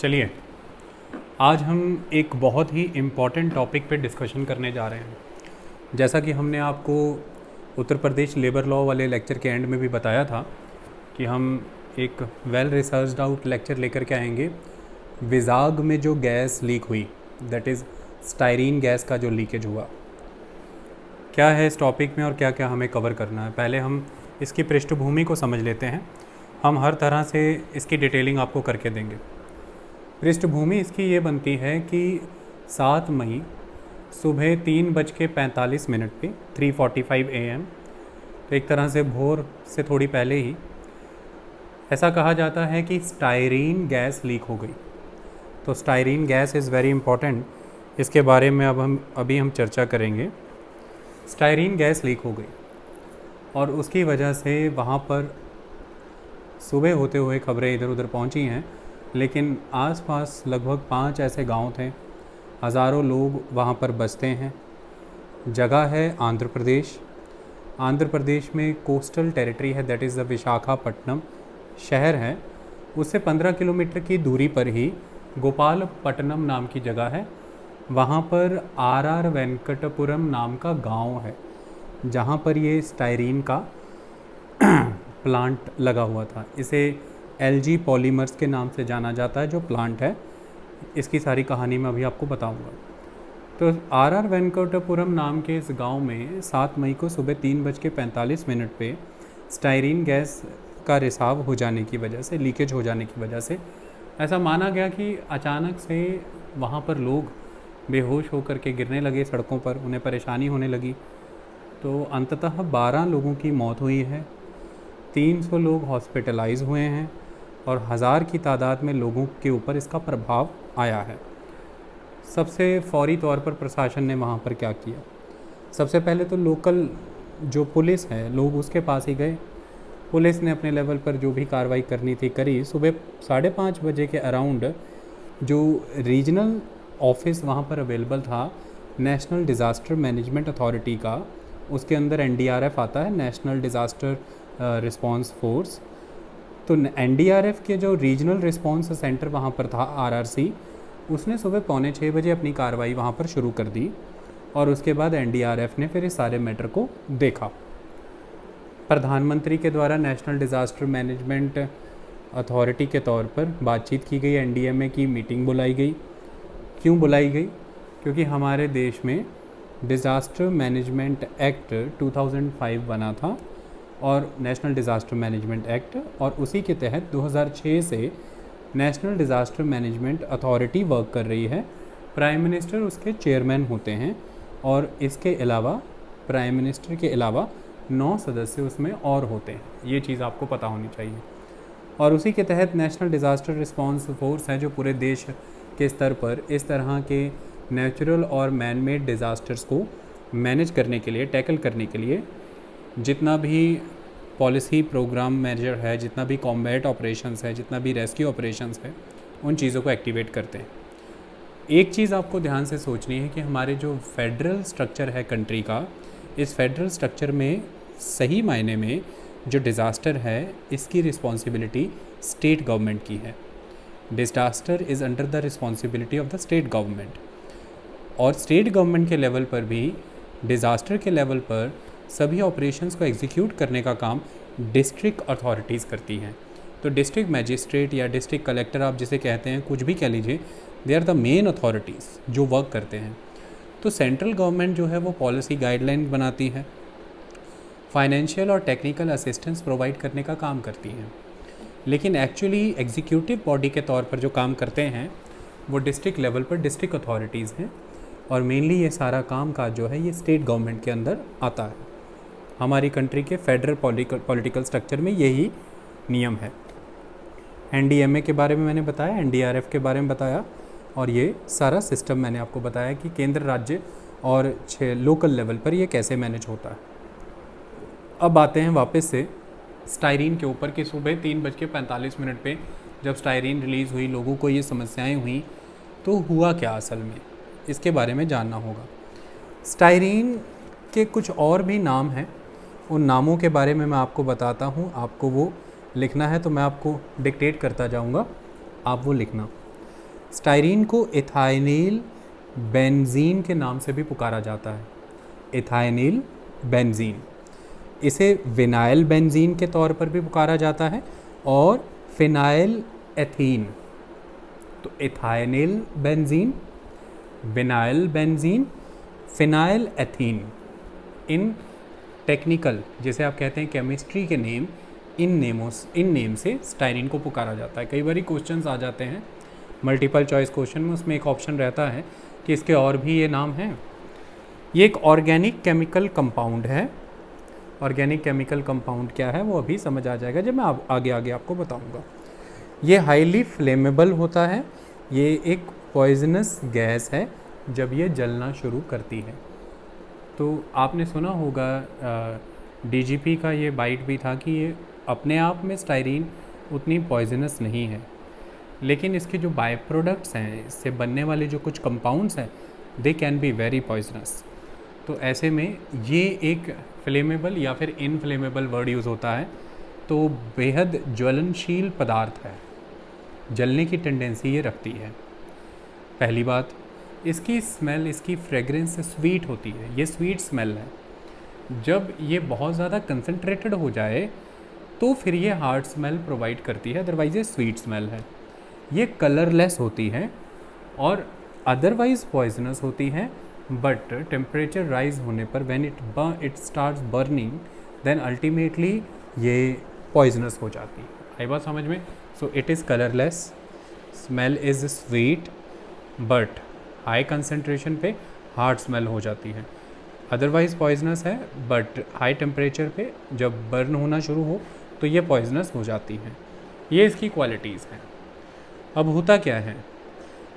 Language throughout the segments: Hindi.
चलिए, आज हम एक बहुत ही इम्पॉर्टेंट टॉपिक पे डिस्कशन करने जा रहे हैं। जैसा कि हमने आपको उत्तर प्रदेश लेबर लॉ वाले लेक्चर के एंड में भी बताया था कि हम एक वेल रिसर्च्ड आउट लेक्चर लेकर के आएंगे। विजाग में जो गैस लीक हुई, दैट इज़ स्टायरीन गैस का जो लीकेज हुआ, क्या है इस टॉपिक में और क्या क्या हमें कवर करना है। पहले हम इसकी पृष्ठभूमि को समझ लेते हैं। हम हर तरह से इसकी डिटेलिंग आपको करके देंगे। पृष्ठभूमि इसकी ये बनती है कि 7 मई सुबह 3:45 पे 3:45 AM, तो एक तरह से भोर से थोड़ी पहले ही ऐसा कहा जाता है कि स्टायरीन गैस लीक हो गई। तो styrene gas is very important, इसके बारे में अभी हम चर्चा करेंगे। स्टायरीन गैस लीक हो गई और उसकी वजह से वहाँ पर सुबह होते हुए खबरें इधर उधर पहुँची हैं, लेकिन आसपास लगभग 5 ऐसे गांव थे, हज़ारों लोग वहाँ पर बसते हैं। जगह है आंध्र प्रदेश। आंध्र प्रदेश में कोस्टल टेरिटरी है, दैट इज़ द विशाखापट्टनम शहर है। उससे 15 किलोमीटर की दूरी पर ही गोपालपट्टनम नाम की जगह है। वहाँ पर आर वेंकटपुरम नाम का गांव है, जहाँ पर ये स्टायरीन का प्लांट लगा हुआ था। इसे LG पॉलीमर्स के नाम से जाना जाता है जो प्लांट है। इसकी सारी कहानी मैं अभी आपको बताऊंगा। तो आर वेंकटपुरम नाम के इस गांव में 7 मई को सुबह 3:45 पे स्टायरीन गैस का रिसाव हो जाने की वजह से, लीकेज हो जाने की वजह से ऐसा माना गया कि अचानक से वहां पर लोग बेहोश होकर के गिरने लगे सड़कों पर, उन्हें परेशानी होने लगी। तो अंततः 12 लोगों की मौत हुई है, 300 लोग हॉस्पिटलाइज हुए हैं और 1000 की तादाद में लोगों के ऊपर इसका प्रभाव आया है। सबसे फौरी तौर पर प्रशासन ने वहाँ पर क्या किया, सबसे पहले तो लोकल जो पुलिस है, लोग उसके पास ही गए। पुलिस ने अपने लेवल पर जो भी कार्रवाई करनी थी करी। सुबह 5:30 बजे के अराउंड जो रीजनल ऑफिस वहाँ पर अवेलेबल था नेशनल डिज़ास्टर मैनेजमेंट अथॉरिटी का, उसके अंदर NDRF आता है, नेशनल डिज़ास्टर रिस्पांस फोर्स। तो NDRF के जो रीजनल रिस्पांस सेंटर वहाँ पर था RRC, उसने सुबह 5:45 बजे अपनी कार्रवाई वहाँ पर शुरू कर दी और उसके बाद NDRF ने फिर इस सारे मैटर को देखा। प्रधानमंत्री के द्वारा नेशनल डिज़ास्टर मैनेजमेंट अथॉरिटी के तौर पर बातचीत की गई, NDMA की मीटिंग बुलाई गई। क्यों बुलाई गई? क्योंकि हमारे देश में डिज़ास्टर मैनेजमेंट एक्ट 2005 बना था और नेशनल डिज़ास्टर मैनेजमेंट एक्ट, और उसी के तहत 2006 से national disaster management authority work कर रही है। प्राइम मिनिस्टर उसके चेयरमैन होते हैं और इसके अलावा प्राइम मिनिस्टर के अलावा 9 सदस्य उसमें और होते हैं। ये चीज़ आपको पता होनी चाहिए। और उसी के तहत नेशनल डिज़ास्टर रिस्पांस फोर्स है जो पूरे देश के स्तर पर इस तरह के नेचुरल और मैन मेड डिज़ास्टर्स को मैनेज करने के लिए, टैकल करने के लिए जितना भी पॉलिसी प्रोग्राम मेजर है, जितना भी कॉम्बैट ऑपरेशंस है, जितना भी रेस्क्यू ऑपरेशंस है, उन चीज़ों को एक्टिवेट करते हैं। एक चीज़ आपको ध्यान से सोचनी है कि हमारे जो फेडरल स्ट्रक्चर है कंट्री का, इस फेडरल स्ट्रक्चर में सही मायने में जो डिज़ास्टर है इसकी रिस्पॉन्सिबिलिटी स्टेट गवर्नमेंट की है। Disaster is under the responsibility of the state government. और स्टेट गवर्नमेंट के लेवल पर भी, डिज़ास्टर के लेवल पर सभी ऑपरेशंस को एग्जीक्यूट करने का काम डिस्ट्रिक्ट अथॉरिटीज़ करती हैं। तो डिस्ट्रिक्ट मैजिस्ट्रेट या डिस्ट्रिक्ट कलेक्टर आप जिसे कहते हैं, कुछ भी कह लीजिए, they are the main authorities जो वर्क करते हैं। तो सेंट्रल गवर्नमेंट जो है वो पॉलिसी गाइडलाइन बनाती है, फाइनेंशियल और टेक्निकल असिस्टेंस प्रोवाइड करने का काम करती हैं, लेकिन एक्चुअली एग्जीक्यूटिव बॉडी के तौर पर जो काम करते हैं वो डिस्ट्रिक्ट लेवल पर डिस्ट्रिक्ट अथॉरिटीज़ हैं। और मेनली ये सारा काम काज जो है ये स्टेट गवर्नमेंट के अंदर आता है। हमारी कंट्री के फेडरल पॉलिटिकल स्ट्रक्चर में यही नियम है। NDMA के बारे में मैंने बताया, NDRF के बारे में बताया, और ये सारा सिस्टम मैंने आपको बताया कि केंद्र, राज्य और लोकल लेवल पर ये कैसे मैनेज होता है। अब आते हैं वापस से स्टायरीन के ऊपर कि सुबह 3:45 पे जब स्टायरीन रिलीज़ हुई, लोगों को ये समस्याएं हुई, तो हुआ क्या असल में, इसके बारे में जानना होगा। स्टायरीन के कुछ और भी नाम हैं, उन नामों के बारे में मैं आपको बताता हूँ। आपको वो लिखना है तो मैं आपको डिक्टेट करता जाऊँगा, आप वो लिखना। स्टायरीन को इथाइनिल बेंजीन के नाम से भी पुकारा जाता है, इथाइनिल बेंजीन। इसे विनाइल बेंजीन के तौर पर भी पुकारा जाता है और फिनाइल एथीन। तो ethynyl benzene, vinyl benzene, phenyl ethene, in technical जिसे आप कहते हैं केमिस्ट्री के नेम, इन नेम से स्टायरीन को पुकारा जाता है। कई बार क्वेश्चंस आ जाते हैं मल्टीपल चॉइस क्वेश्चन में, उसमें एक ऑप्शन रहता है कि इसके और भी ये नाम हैं। ये एक ऑर्गेनिक केमिकल कंपाउंड है। ऑर्गेनिक केमिकल कंपाउंड क्या है वो अभी समझ आ जाएगा जब मैं आगे आपको बताऊंगा। ये हाईली फ्लेमेबल होता है। ये एक पॉइजनस गैस है जब ये जलना शुरू करती है। तो आपने सुना होगा डीजीपी का ये बाइट भी था कि ये अपने आप में स्टायरीन उतनी पॉइजनस नहीं है, लेकिन इसके जो बाय प्रोडक्ट्स हैं, इससे बनने वाले जो कुछ कंपाउंड्स हैं, दे कैन बी वेरी पॉइजनस। तो ऐसे में ये एक फ्लेमेबल या फिर इनफ्लेमेबल वर्ड यूज़ होता है। तो बेहद ज्वलनशील पदार्थ है, जलने की टेंडेंसी ये रखती है। पहली बात, इसकी स्मेल, इसकी फ्रेगरेंस स्वीट होती है। ये स्वीट स्मेल है। जब ये बहुत ज़्यादा कंसनट्रेटेड हो जाए तो फिर ये हार्ड स्मेल प्रोवाइड करती है, अदरवाइज ये स्वीट स्मेल है। ये कलरलेस होती है और अदरवाइज पॉइजनस होती है, बट टेम्परेचर राइज होने पर when it starts burning then ultimately ये पॉइजनस हो जाती है। आई बात समझ में? So it is colourless, smell is sweet, but high concentration पे हार्ड स्मेल हो जाती है। अदरवाइज पॉइजनस है, बट हाई टेम्परेचर पे जब बर्न होना शुरू हो तो ये पॉइजनस हो जाती है। ये इसकी क्वालिटीज़ हैं। अब होता क्या है,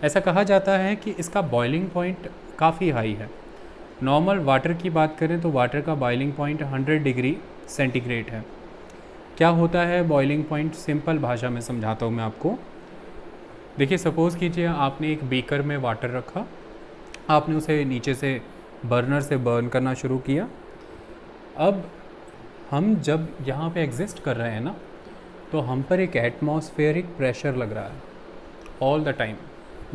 ऐसा कहा जाता है कि इसका बॉइलिंग पॉइंट काफ़ी हाई है। नॉर्मल वाटर की बात करें तो वाटर का बॉइलिंग पॉइंट 100 डिग्री सेंटीग्रेड है। क्या होता है बॉइलिंग पॉइंट? सिंपल भाषा में समझाता हूँ मैं आपको। देखिए, सपोज़ कीजिए आपने एक बीकर में वाटर रखा, आपने उसे नीचे से बर्नर से बर्न करना शुरू किया। अब हम जब यहाँ पे एग्जिस्ट कर रहे हैं ना, तो हम पर एक एटमॉस्फेरिक प्रेशर लग रहा है all the time,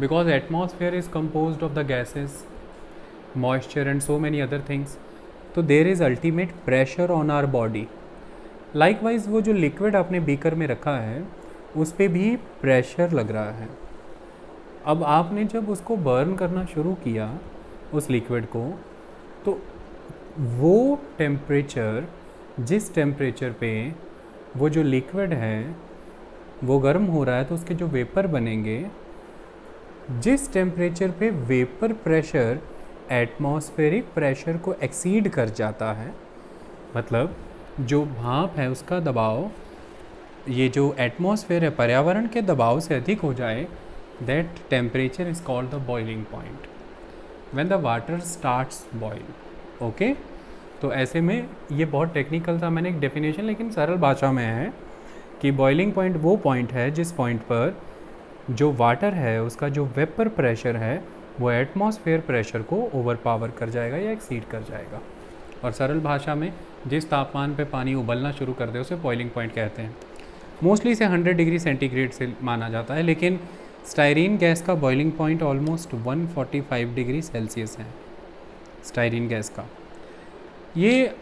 because atmosphere is composed of the gases, moisture and so many other things. तो there is ultimate pressure on our body. Likewise वो जो लिक्विड आपने बीकर में रखा है उस पर भी प्रेशर लग रहा है। अब आपने जब उसको बर्न करना शुरू किया उस लिक्विड को, तो वो टेम्परेचर, जिस टेम्परेचर पे वो जो लिक्विड है वो गर्म हो रहा है, तो उसके जो वेपर बनेंगे, जिस टेम्परेचर पे वेपर प्रेशर एटमॉस्फेरिक प्रेशर को एक्सीड कर जाता है, मतलब जो भाप है उसका दबाव, ये जो एटमॉस्फेयर है पर्यावरण के दबाव से अधिक हो जाए, that temperature is called the boiling point when the water starts boil. Okay, तो ऐसे में ये बहुत टेक्निकल था, मैंने एक डेफिनेशन लेकिन सरल भाषा में है कि बॉइलिंग पॉइंट वो पॉइंट है जिस पॉइंट पर जो वाटर है उसका जो वेपर प्रेशर है वो एटमॉस्फेयर प्रेशर को ओवरपावर कर जाएगा या एक्सीड कर जाएगा। और सरल भाषा में जिस तापमान पे पानी उबलना शुरू कर दे उसे बॉइलिंग पॉइंट कहते हैं। मोस्टली इसे 100 डिग्री सेंटीग्रेड से माना जाता है, लेकिन स्टायरीन गैस का boiling point almost 145 degree Celsius है। स्टायरीन गैस का ये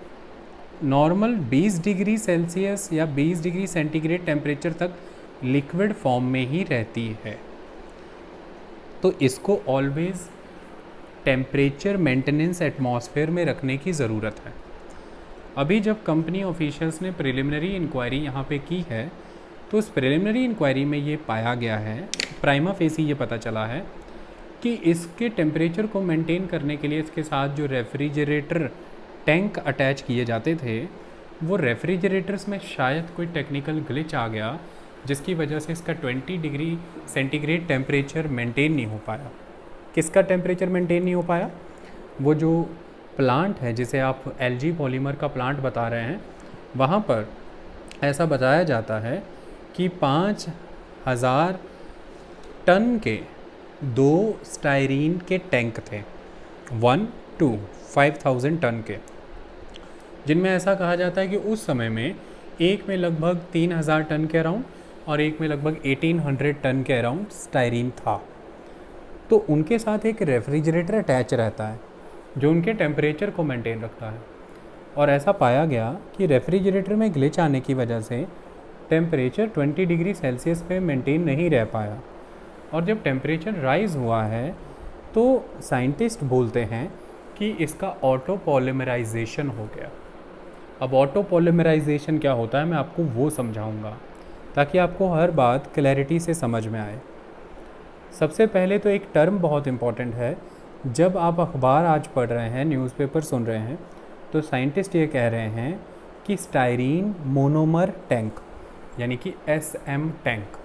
नॉर्मल 20 डिग्री सेल्सियस या 20 डिग्री सेंटीग्रेड टेम्परेचर तक लिक्विड फॉर्म में ही रहती है। तो इसको ऑलवेज टेम्परेचर मेंटेनेंस एटमॉस्फेयर में रखने की ज़रूरत है। अभी जब कंपनी ऑफिशियल्स ने प्रिलिमिनरी इंक्वायरी यहाँ पे की है, तो उस प्रिलिमिनरी इंक्वायरी में ये पाया गया है, प्राइमा फेसी ये पता चला है कि इसके टेम्परेचर को मेंटेन करने के लिए इसके साथ जो रेफ्रिजरेटर टैंक अटैच किए जाते थे, वो रेफ्रिजरेटर्स में शायद कोई टेक्निकल ग्लिच आ गया जिसकी वजह से इसका 20 डिग्री सेंटीग्रेड टेम्परेचर मेंटेन नहीं हो पाया। किसका टेम्परेचर मेंटेन नहीं हो पाया? वो जो प्लांट है जिसे आप एलजी पॉलीमर का प्लांट बता रहे हैं, वहाँ पर ऐसा बताया जाता है कि 5000 टन के 2 स्टायरीन के टैंक थे, 5000 टन के, जिनमें ऐसा कहा जाता है कि उस समय में एक में लगभग 3000 टन के अराउंड और एक में लगभग 1800 टन के अराउंड स्टायरीन था। तो उनके साथ एक रेफ्रिजरेटर अटैच रहता है जो उनके टेम्परेचर को मेंटेन रखता है। और ऐसा पाया गया कि रेफ्रिजरेटर में ग्लिच आने की वजह से टेम्परेचर 20 डिग्री सेल्सियस पे मेंटेन नहीं रह पाया, और जब टेम्परेचर राइज हुआ है तो साइंटिस्ट बोलते हैं कि इसका ऑटो पॉलीमराइजेशन हो गया। अब ऑटो पॉलीमराइजेशन क्या होता है मैं आपको वो समझाऊंगा ताकि आपको हर बात क्लैरिटी से समझ में आए। सबसे पहले तो एक टर्म बहुत इम्पॉर्टेंट है, जब आप अखबार आज पढ़ रहे हैं, न्यूज़पेपर सुन रहे हैं, तो साइंटिस्ट ये कह रहे हैं कि स्टायरीन मोनोमर टैंक यानी कि SM टैंक।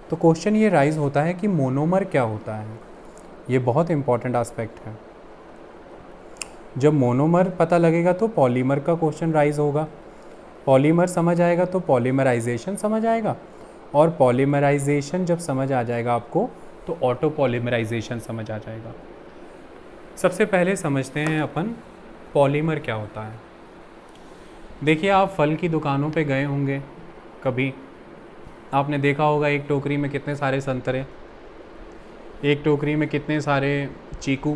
तो क्वेश्चन ये राइज होता है कि मोनोमर क्या होता है। ये बहुत इम्पॉर्टेंट एस्पेक्ट है। जब मोनोमर पता लगेगा तो पॉलीमर का क्वेश्चन राइज होगा, पॉलीमर समझ आएगा तो पॉलीमराइजेशन समझ आएगा, और पॉलीमराइजेशन जब समझ आ जाएगा आपको तो ऑटो पॉलीमराइजेशन समझ आ जाएगा। सबसे पहले समझते हैं अपन पॉलीमर क्या होता है। देखिए, आप फल की दुकानों पे गए होंगे कभी, आपने देखा होगा एक टोकरी में कितने सारे संतरे, एक टोकरी में कितने सारे चीकू,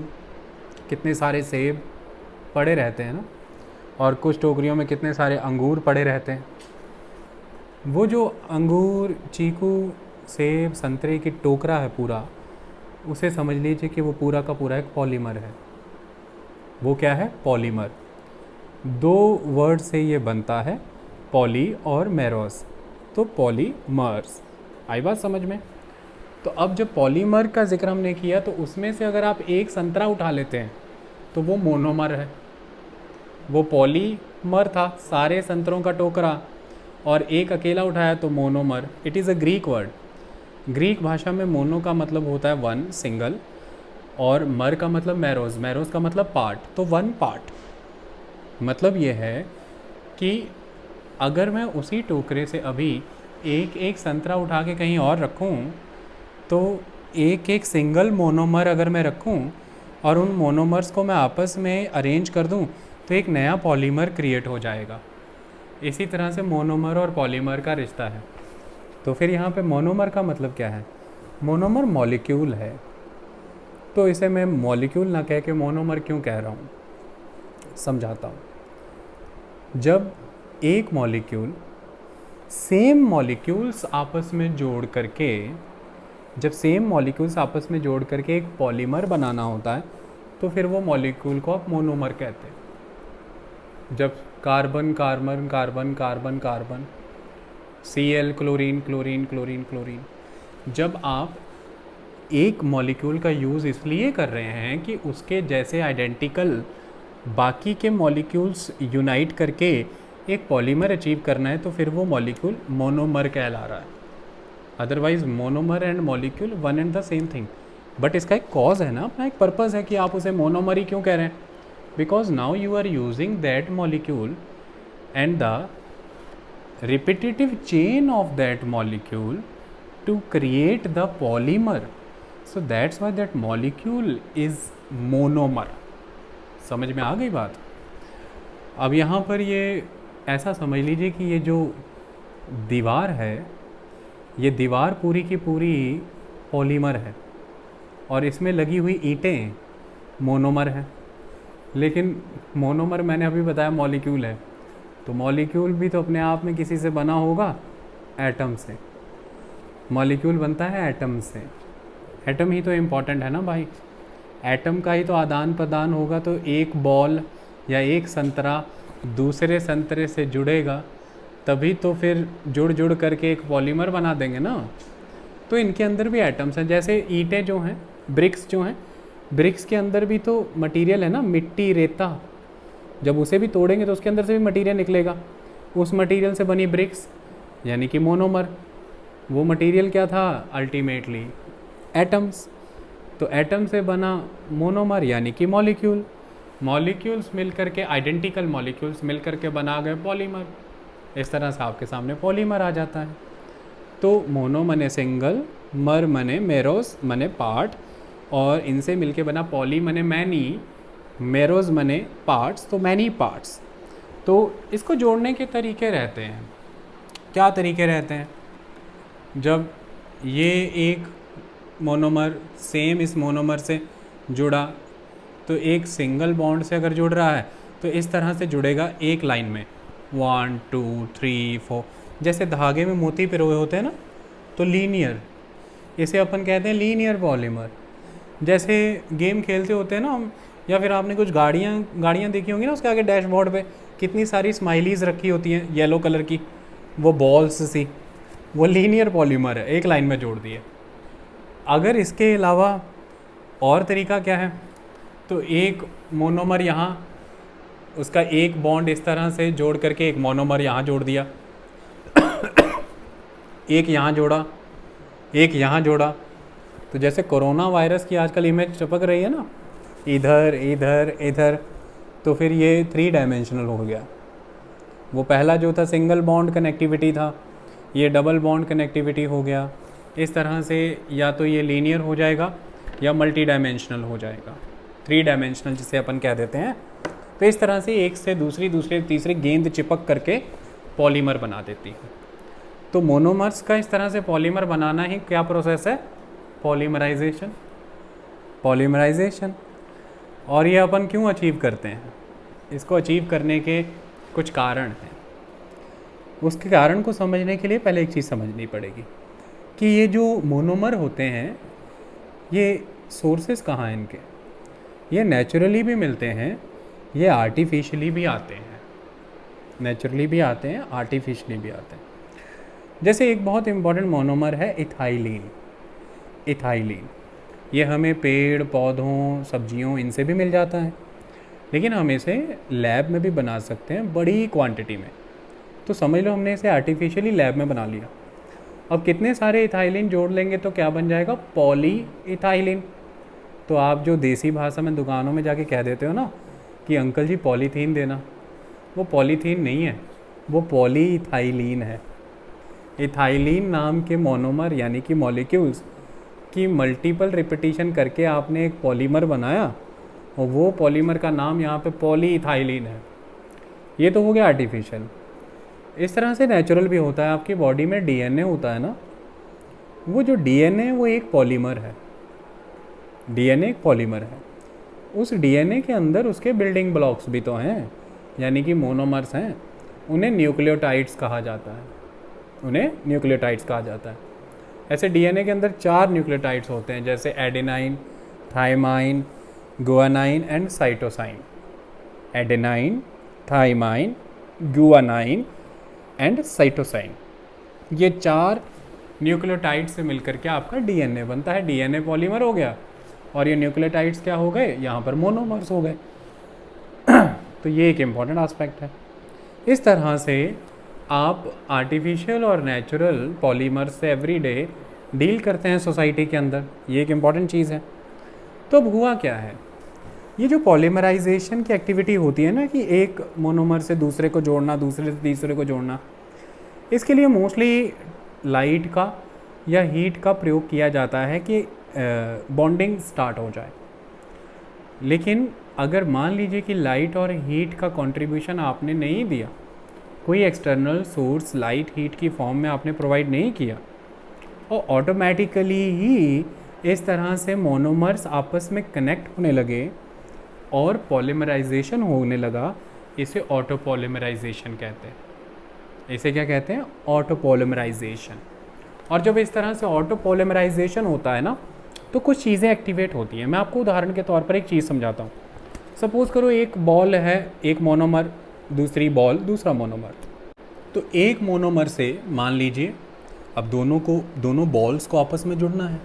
कितने सारे सेब पड़े रहते हैं ना, और कुछ टोकरियों में कितने सारे अंगूर पड़े रहते हैं। वो जो अंगूर, चीकू, सेब, संतरे की टोकरा है पूरा, उसे समझ लीजिए कि वो पूरा का पूरा एक पॉलीमर है। वो क्या है? पॉलीमर। 2 वर्ड से ये बनता है, पॉली और मेरोस, तो पॉलीमर्स। आई बात समझ में? तो अब जब पॉलीमर का जिक्र हमने किया तो उसमें से अगर आप एक संतरा उठा लेते हैं तो वो मोनोमर है। वो पॉलीमर था, सारे संतरों का टोकरा, और एक अकेला उठाया तो monomer. It is a Greek word. Greek भाषा में मोनो का मतलब होता है वन, सिंगल, और मर का मतलब मैरोज, मैरोज का मतलब पार्ट, तो वन पार्ट। मतलब ये है कि अगर मैं उसी टोकरे से अभी एक एक संतरा उठा के कहीं और रखूं, तो एक एक सिंगल मोनोमर अगर मैं रखूं और उन मोनोमर्स को मैं आपस में अरेंज कर दूं, तो एक नया पॉलीमर क्रिएट हो जाएगा। इसी तरह से मोनोमर और पॉलीमर का रिश्ता है। तो फिर यहाँ पे मोनोमर का मतलब क्या है? मोनोमर मॉलिक्यूल है। तो इसे मैं मॉलिक्यूल ना कह के मोनोमर क्यों कह रहा हूँ, समझाता हूँ। जब एक मॉलिक्यूल सेम मॉलिक्यूल्स आपस में जोड़ करके, जब सेम मॉलिक्यूल्स आपस में जोड़ करके एक पॉलीमर बनाना होता है, तो फिर वो मॉलिक्यूल को आप मोनोमर कहते हैं। जब carbon carbon carbon carbon carbon, Cl chlorine chlorine chlorine chlorine, जब आप एक मॉलिक्यूल का यूज़ इसलिए कर रहे हैं कि उसके जैसे आइडेंटिकल बाकी के मॉलिक्यूल्स यूनाइट करके एक पॉलीमर अचीव करना है, तो फिर वो मॉलिक्यूल मोनोमर कहला रहा है। Otherwise monomer and molecule one and the same thing. But इसका एक कॉज है ना, अपना एक पर्पज़ है कि आप उसे मोनोमर ही क्यों कह रहे हैं। Because now you are using that molecule and the repetitive chain of that molecule to create the polymer, so that's why that molecule is monomer। समझ में आ गई बात? अब यहाँ पर ये ऐसा समझ लीजिए कि ये जो दीवार है, ये दीवार पूरी की पूरी पॉलीमर है, और इसमें लगी हुई ईंटें मोनोमर हैं। लेकिन मोनोमर मैंने अभी बताया मॉलिक्यूल है, तो मॉलिक्यूल भी तो अपने आप में किसी से बना होगा, एटम से। मॉलिक्यूल बनता है एटम से। एटम ही तो इम्पॉर्टेंट है ना भाई। एटम का ही तो आदान प्रदान होगा, तो एक बॉल या एक संतरा दूसरे संतरे से जुड़ेगा, तभी तो फिर जुड़ जुड़ करके एक पॉलीमर बना देंगे ना। तो इनके अंदर भी एटम्स हैं। जैसे ईंटें जो हैं, ब्रिक्स जो हैं, ब्रिक्स के अंदर भी तो मटेरियल है ना, मिट्टी, रेता। जब उसे भी तोड़ेंगे तो उसके अंदर से भी मटेरियल निकलेगा। उस मटेरियल से बनी ब्रिक्स यानी कि मोनोमर। वो मटेरियल क्या था? Ultimately atoms. तो एटम से बना मोनोमर यानी कि मॉलिक्यूल। मॉलिक्यूल्स मिलकर के, आइडेंटिकल मॉलिक्यूल्स मिलकर के बना गए पॉलीमर। इस तरह से आपके सामने पॉलीमर आ जाता है। तो मोनो मने सिंगल, मर मने मेरोस मने पार्ट, और इनसे मिलके बना पॉली मने मैनी, मेरोज मने पार्ट्स, तो मैनी पार्ट्स। तो इसको जोड़ने के तरीके रहते हैं। क्या तरीके रहते हैं? जब ये एक मोनोमर सेम इस मोनोमर से जुड़ा, तो एक सिंगल बॉन्ड से अगर जुड़ रहा है तो इस तरह से जुड़ेगा एक लाइन में 1 2 3 4, जैसे धागे में मोती पिरोए होते हैं ना, तो लीनियर, इसे अपन कहते हैं लीनियर पॉलीमर। जैसे गेम खेलते होते हैं ना हम, या फिर आपने कुछ गाड़ियाँ देखी होंगी ना, उसके आगे डैशबोर्ड पे कितनी सारी स्माइलीज़ रखी होती हैं येलो कलर की, वो बॉल्स सी, वो लीनियर पॉलीमर है, एक लाइन में जोड़ दिए। अगर इसके अलावा और तरीका क्या है, तो एक मोनोमर यहाँ, उसका एक बॉन्ड इस तरह से जोड़ करके एक मोनोमर यहाँ जोड़ दिया, एक यहाँ जोड़ा, एक यहाँ जोड़ा, तो जैसे कोरोना वायरस की आजकल इमेज चिपक रही है ना, इधर इधर इधर, तो फिर ये 3 डायमेंशनल हो गया। वो पहला जो था सिंगल बॉन्ड कनेक्टिविटी था, ये डबल बॉन्ड कनेक्टिविटी हो गया। इस तरह से या तो ये लीनियर हो जाएगा या मल्टी डायमेंशनल हो जाएगा, 3 डायमेंशनल जिसे अपन कह देते हैं। तो इस तरह से एक से दूसरी, दूसरे तीसरे गेंद चिपक करके पॉलीमर बना देती है। तो मोनोमर्स का इस तरह से पॉलीमर बनाना ही क्या प्रोसेस है, पॉलीमराइजेशन। पॉलीमराइजेशन। और ये अपन क्यों अचीव करते हैं, इसको अचीव करने के कुछ कारण हैं। उसके कारण को समझने के लिए पहले एक चीज़ समझनी पड़ेगी कि ये जो मोनोमर होते हैं, ये सोर्सेस कहाँ हैं इनके। ये नेचुरली भी मिलते हैं, ये आर्टिफिशियली भी आते हैं। नेचुरली भी आते हैं, आर्टिफिशियली भी आते हैं। जैसे एक बहुत इम्पॉर्टेंट मोनोमर है इथाइलिन। इथाइलिन ये हमें पेड़ पौधों सब्जियों इनसे भी मिल जाता है, लेकिन हम इसे लैब में भी बना सकते हैं बड़ी क्वांटिटी में। तो समझ लो हमने इसे आर्टिफिशियली लैब में बना लिया। अब कितने सारे इथाइलिन जोड़ लेंगे तो क्या बन जाएगा, पॉली इथाइलिन। तो आप जो देसी भाषा में दुकानों में जाके कह देते हो ना कि अंकल जी पॉलीथीन देना, वो पॉलीथीन नहीं है, वो पॉली इथाइलिन है। इथाइलिन नाम के मोनोमर यानी कि मॉलिक्यूल्स की मल्टीपल रिपीटिशन करके आपने एक पॉलीमर बनाया, और वो पॉलीमर का नाम यहाँ पे पॉली इथाइलिन है। ये तो हो गया आर्टिफिशियल। इस तरह से नेचुरल भी होता है। आपकी बॉडी में डीएनए होता है ना, वो जो डीएनए वो एक पॉलीमर है। डीएनए एक पॉलीमर है। उस डीएनए के अंदर उसके बिल्डिंग ब्लॉक्स भी तो हैं, यानी कि मोनोमर्स हैं। उन्हें न्यूक्लियोटाइड्स कहा जाता है, उन्हें न्यूक्लियोटाइड्स कहा जाता है। ऐसे डीएनए के अंदर 4 न्यूक्लियोटाइड्स होते हैं, जैसे adenine, thymine, guanine and cytosine. Adenine, thymine, guanine and cytosine, ये 4 न्यूक्लियोटाइड से मिलकर के आपका डीएनए बनता है। डीएनए पॉलीमर हो गया, और ये न्यूक्लियोटाइड्स क्या हो गए, यहाँ पर मोनोमर्स हो गए। तो ये एक इम्पॉर्टेंट एस्पेक्ट है। इस तरह से आप आर्टिफिशियल और नेचुरल पॉलीमर से एवरीडे डील करते हैं सोसाइटी के अंदर, ये एक इम्पॉर्टेंट चीज़ है। तो अब हुआ क्या है, ये जो पॉलीमराइजेशन की एक्टिविटी होती है ना, कि एक मोनोमर से दूसरे को जोड़ना, दूसरे से तीसरे को जोड़ना, इसके लिए मोस्टली लाइट का या हीट का प्रयोग किया जाता है कि बॉन्डिंग स्टार्ट हो जाए। लेकिन अगर मान लीजिए कि लाइट और हीट का कंट्रीब्यूशन आपने नहीं दिया, कोई एक्सटर्नल सोर्स लाइट हीट की फॉर्म में आपने प्रोवाइड नहीं किया, और ऑटोमेटिकली ही इस तरह से मोनोमर्स आपस में कनेक्ट होने लगे और पॉलीमराइजेशन होने लगा, इसे ऑटो पॉलीमराइजेशन कहते हैं। इसे क्या कहते हैं, ऑटो पॉलीमराइजेशन। और जब इस तरह से ऑटो पॉलीमराइजेशन होता है ना, तो कुछ चीज़ें एक्टिवेट होती हैं। मैं आपको उदाहरण के तौर पर एक चीज़ समझाता हूँ। सपोज़ करो एक बॉल है, एक मोनोमर, दूसरी बॉल, दूसरा मोनोमर। तो एक मोनोमर से मान लीजिए अब दोनों बॉल्स को आपस में जुड़ना है,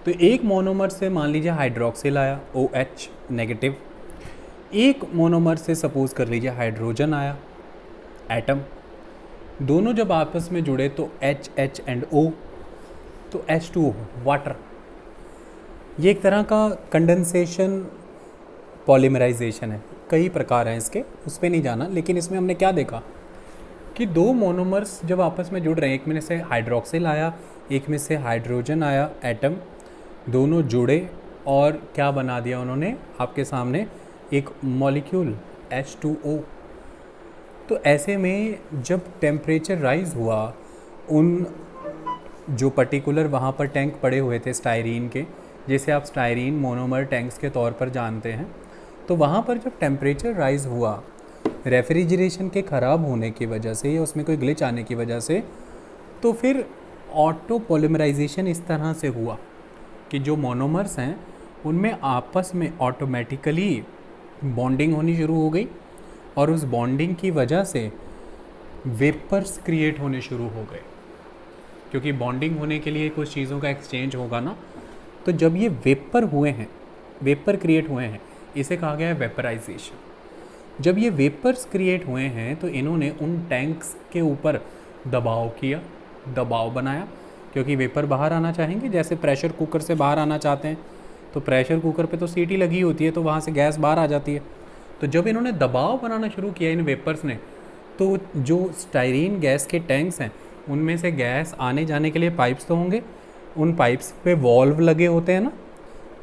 तो एक मोनोमर से मान लीजिए हाइड्रोक्सिल आया, OH नेगेटिव। एक मोनोमर से सपोज़ कर लीजिए हाइड्रोजन आया, एटम। दोनों जब आपस में जुड़े तो H एंड O, तो H2O वाटर। ये एक तरह का कंडेंसेशन पॉलीमराइजेशन है। कई प्रकार हैं इसके, उस पर नहीं जाना। लेकिन इसमें हमने क्या देखा कि 2 मोनोमर्स जब आपस में जुड़ रहे हैं, एक में से हाइड्रोक्सिल आया, एक में से हाइड्रोजन आया, एटम, दोनों जुड़े और क्या बना दिया उन्होंने आपके सामने, एक मॉलिक्यूल H2O। तो ऐसे में जब टेम्परेचर राइज हुआ, उन जो पर्टिकुलर वहाँ पर टैंक पड़े हुए थे स्टायरीन के, जिसे आप स्टायरीन मोनोमर टैंक्स के तौर पर जानते हैं, तो वहाँ पर जब टेम्परेचर राइज हुआ रेफ्रिजरेशन के ख़राब होने की वजह से या उसमें कोई ग्लिच आने की वजह से, तो फिर ऑटो पॉलीमराइजेशन इस तरह से हुआ कि जो मोनोमर्स हैं उनमें आपस में ऑटोमेटिकली बॉन्डिंग होनी शुरू हो गई और उस बॉन्डिंग की वजह से वेपर्स क्रिएट होने शुरू हो गए, क्योंकि बॉन्डिंग होने के लिए कुछ चीज़ों का एक्सचेंज होगा ना। तो जब ये वेपर हुए हैं, वेपर क्रिएट हुए हैं, इसे कहा गया है वेपराइजेशन। जब ये वेपर्स क्रिएट हुए हैं तो इन्होंने उन टैंक्स के ऊपर दबाव किया, दबाव बनाया, क्योंकि वेपर बाहर आना चाहेंगे, जैसे प्रेशर कुकर से बाहर आना चाहते हैं तो प्रेशर कुकर पे तो सीटी लगी होती है तो वहाँ से गैस बाहर आ जाती है। तो जब इन्होंने दबाव बनाना शुरू किया इन वेपर्स ने, तो जो स्टायरीन गैस के टैंक्स हैं उनमें से गैस आने जाने के लिए पाइप्स तो होंगे, उन पाइप्स पे वॉल्व लगे होते हैं ना,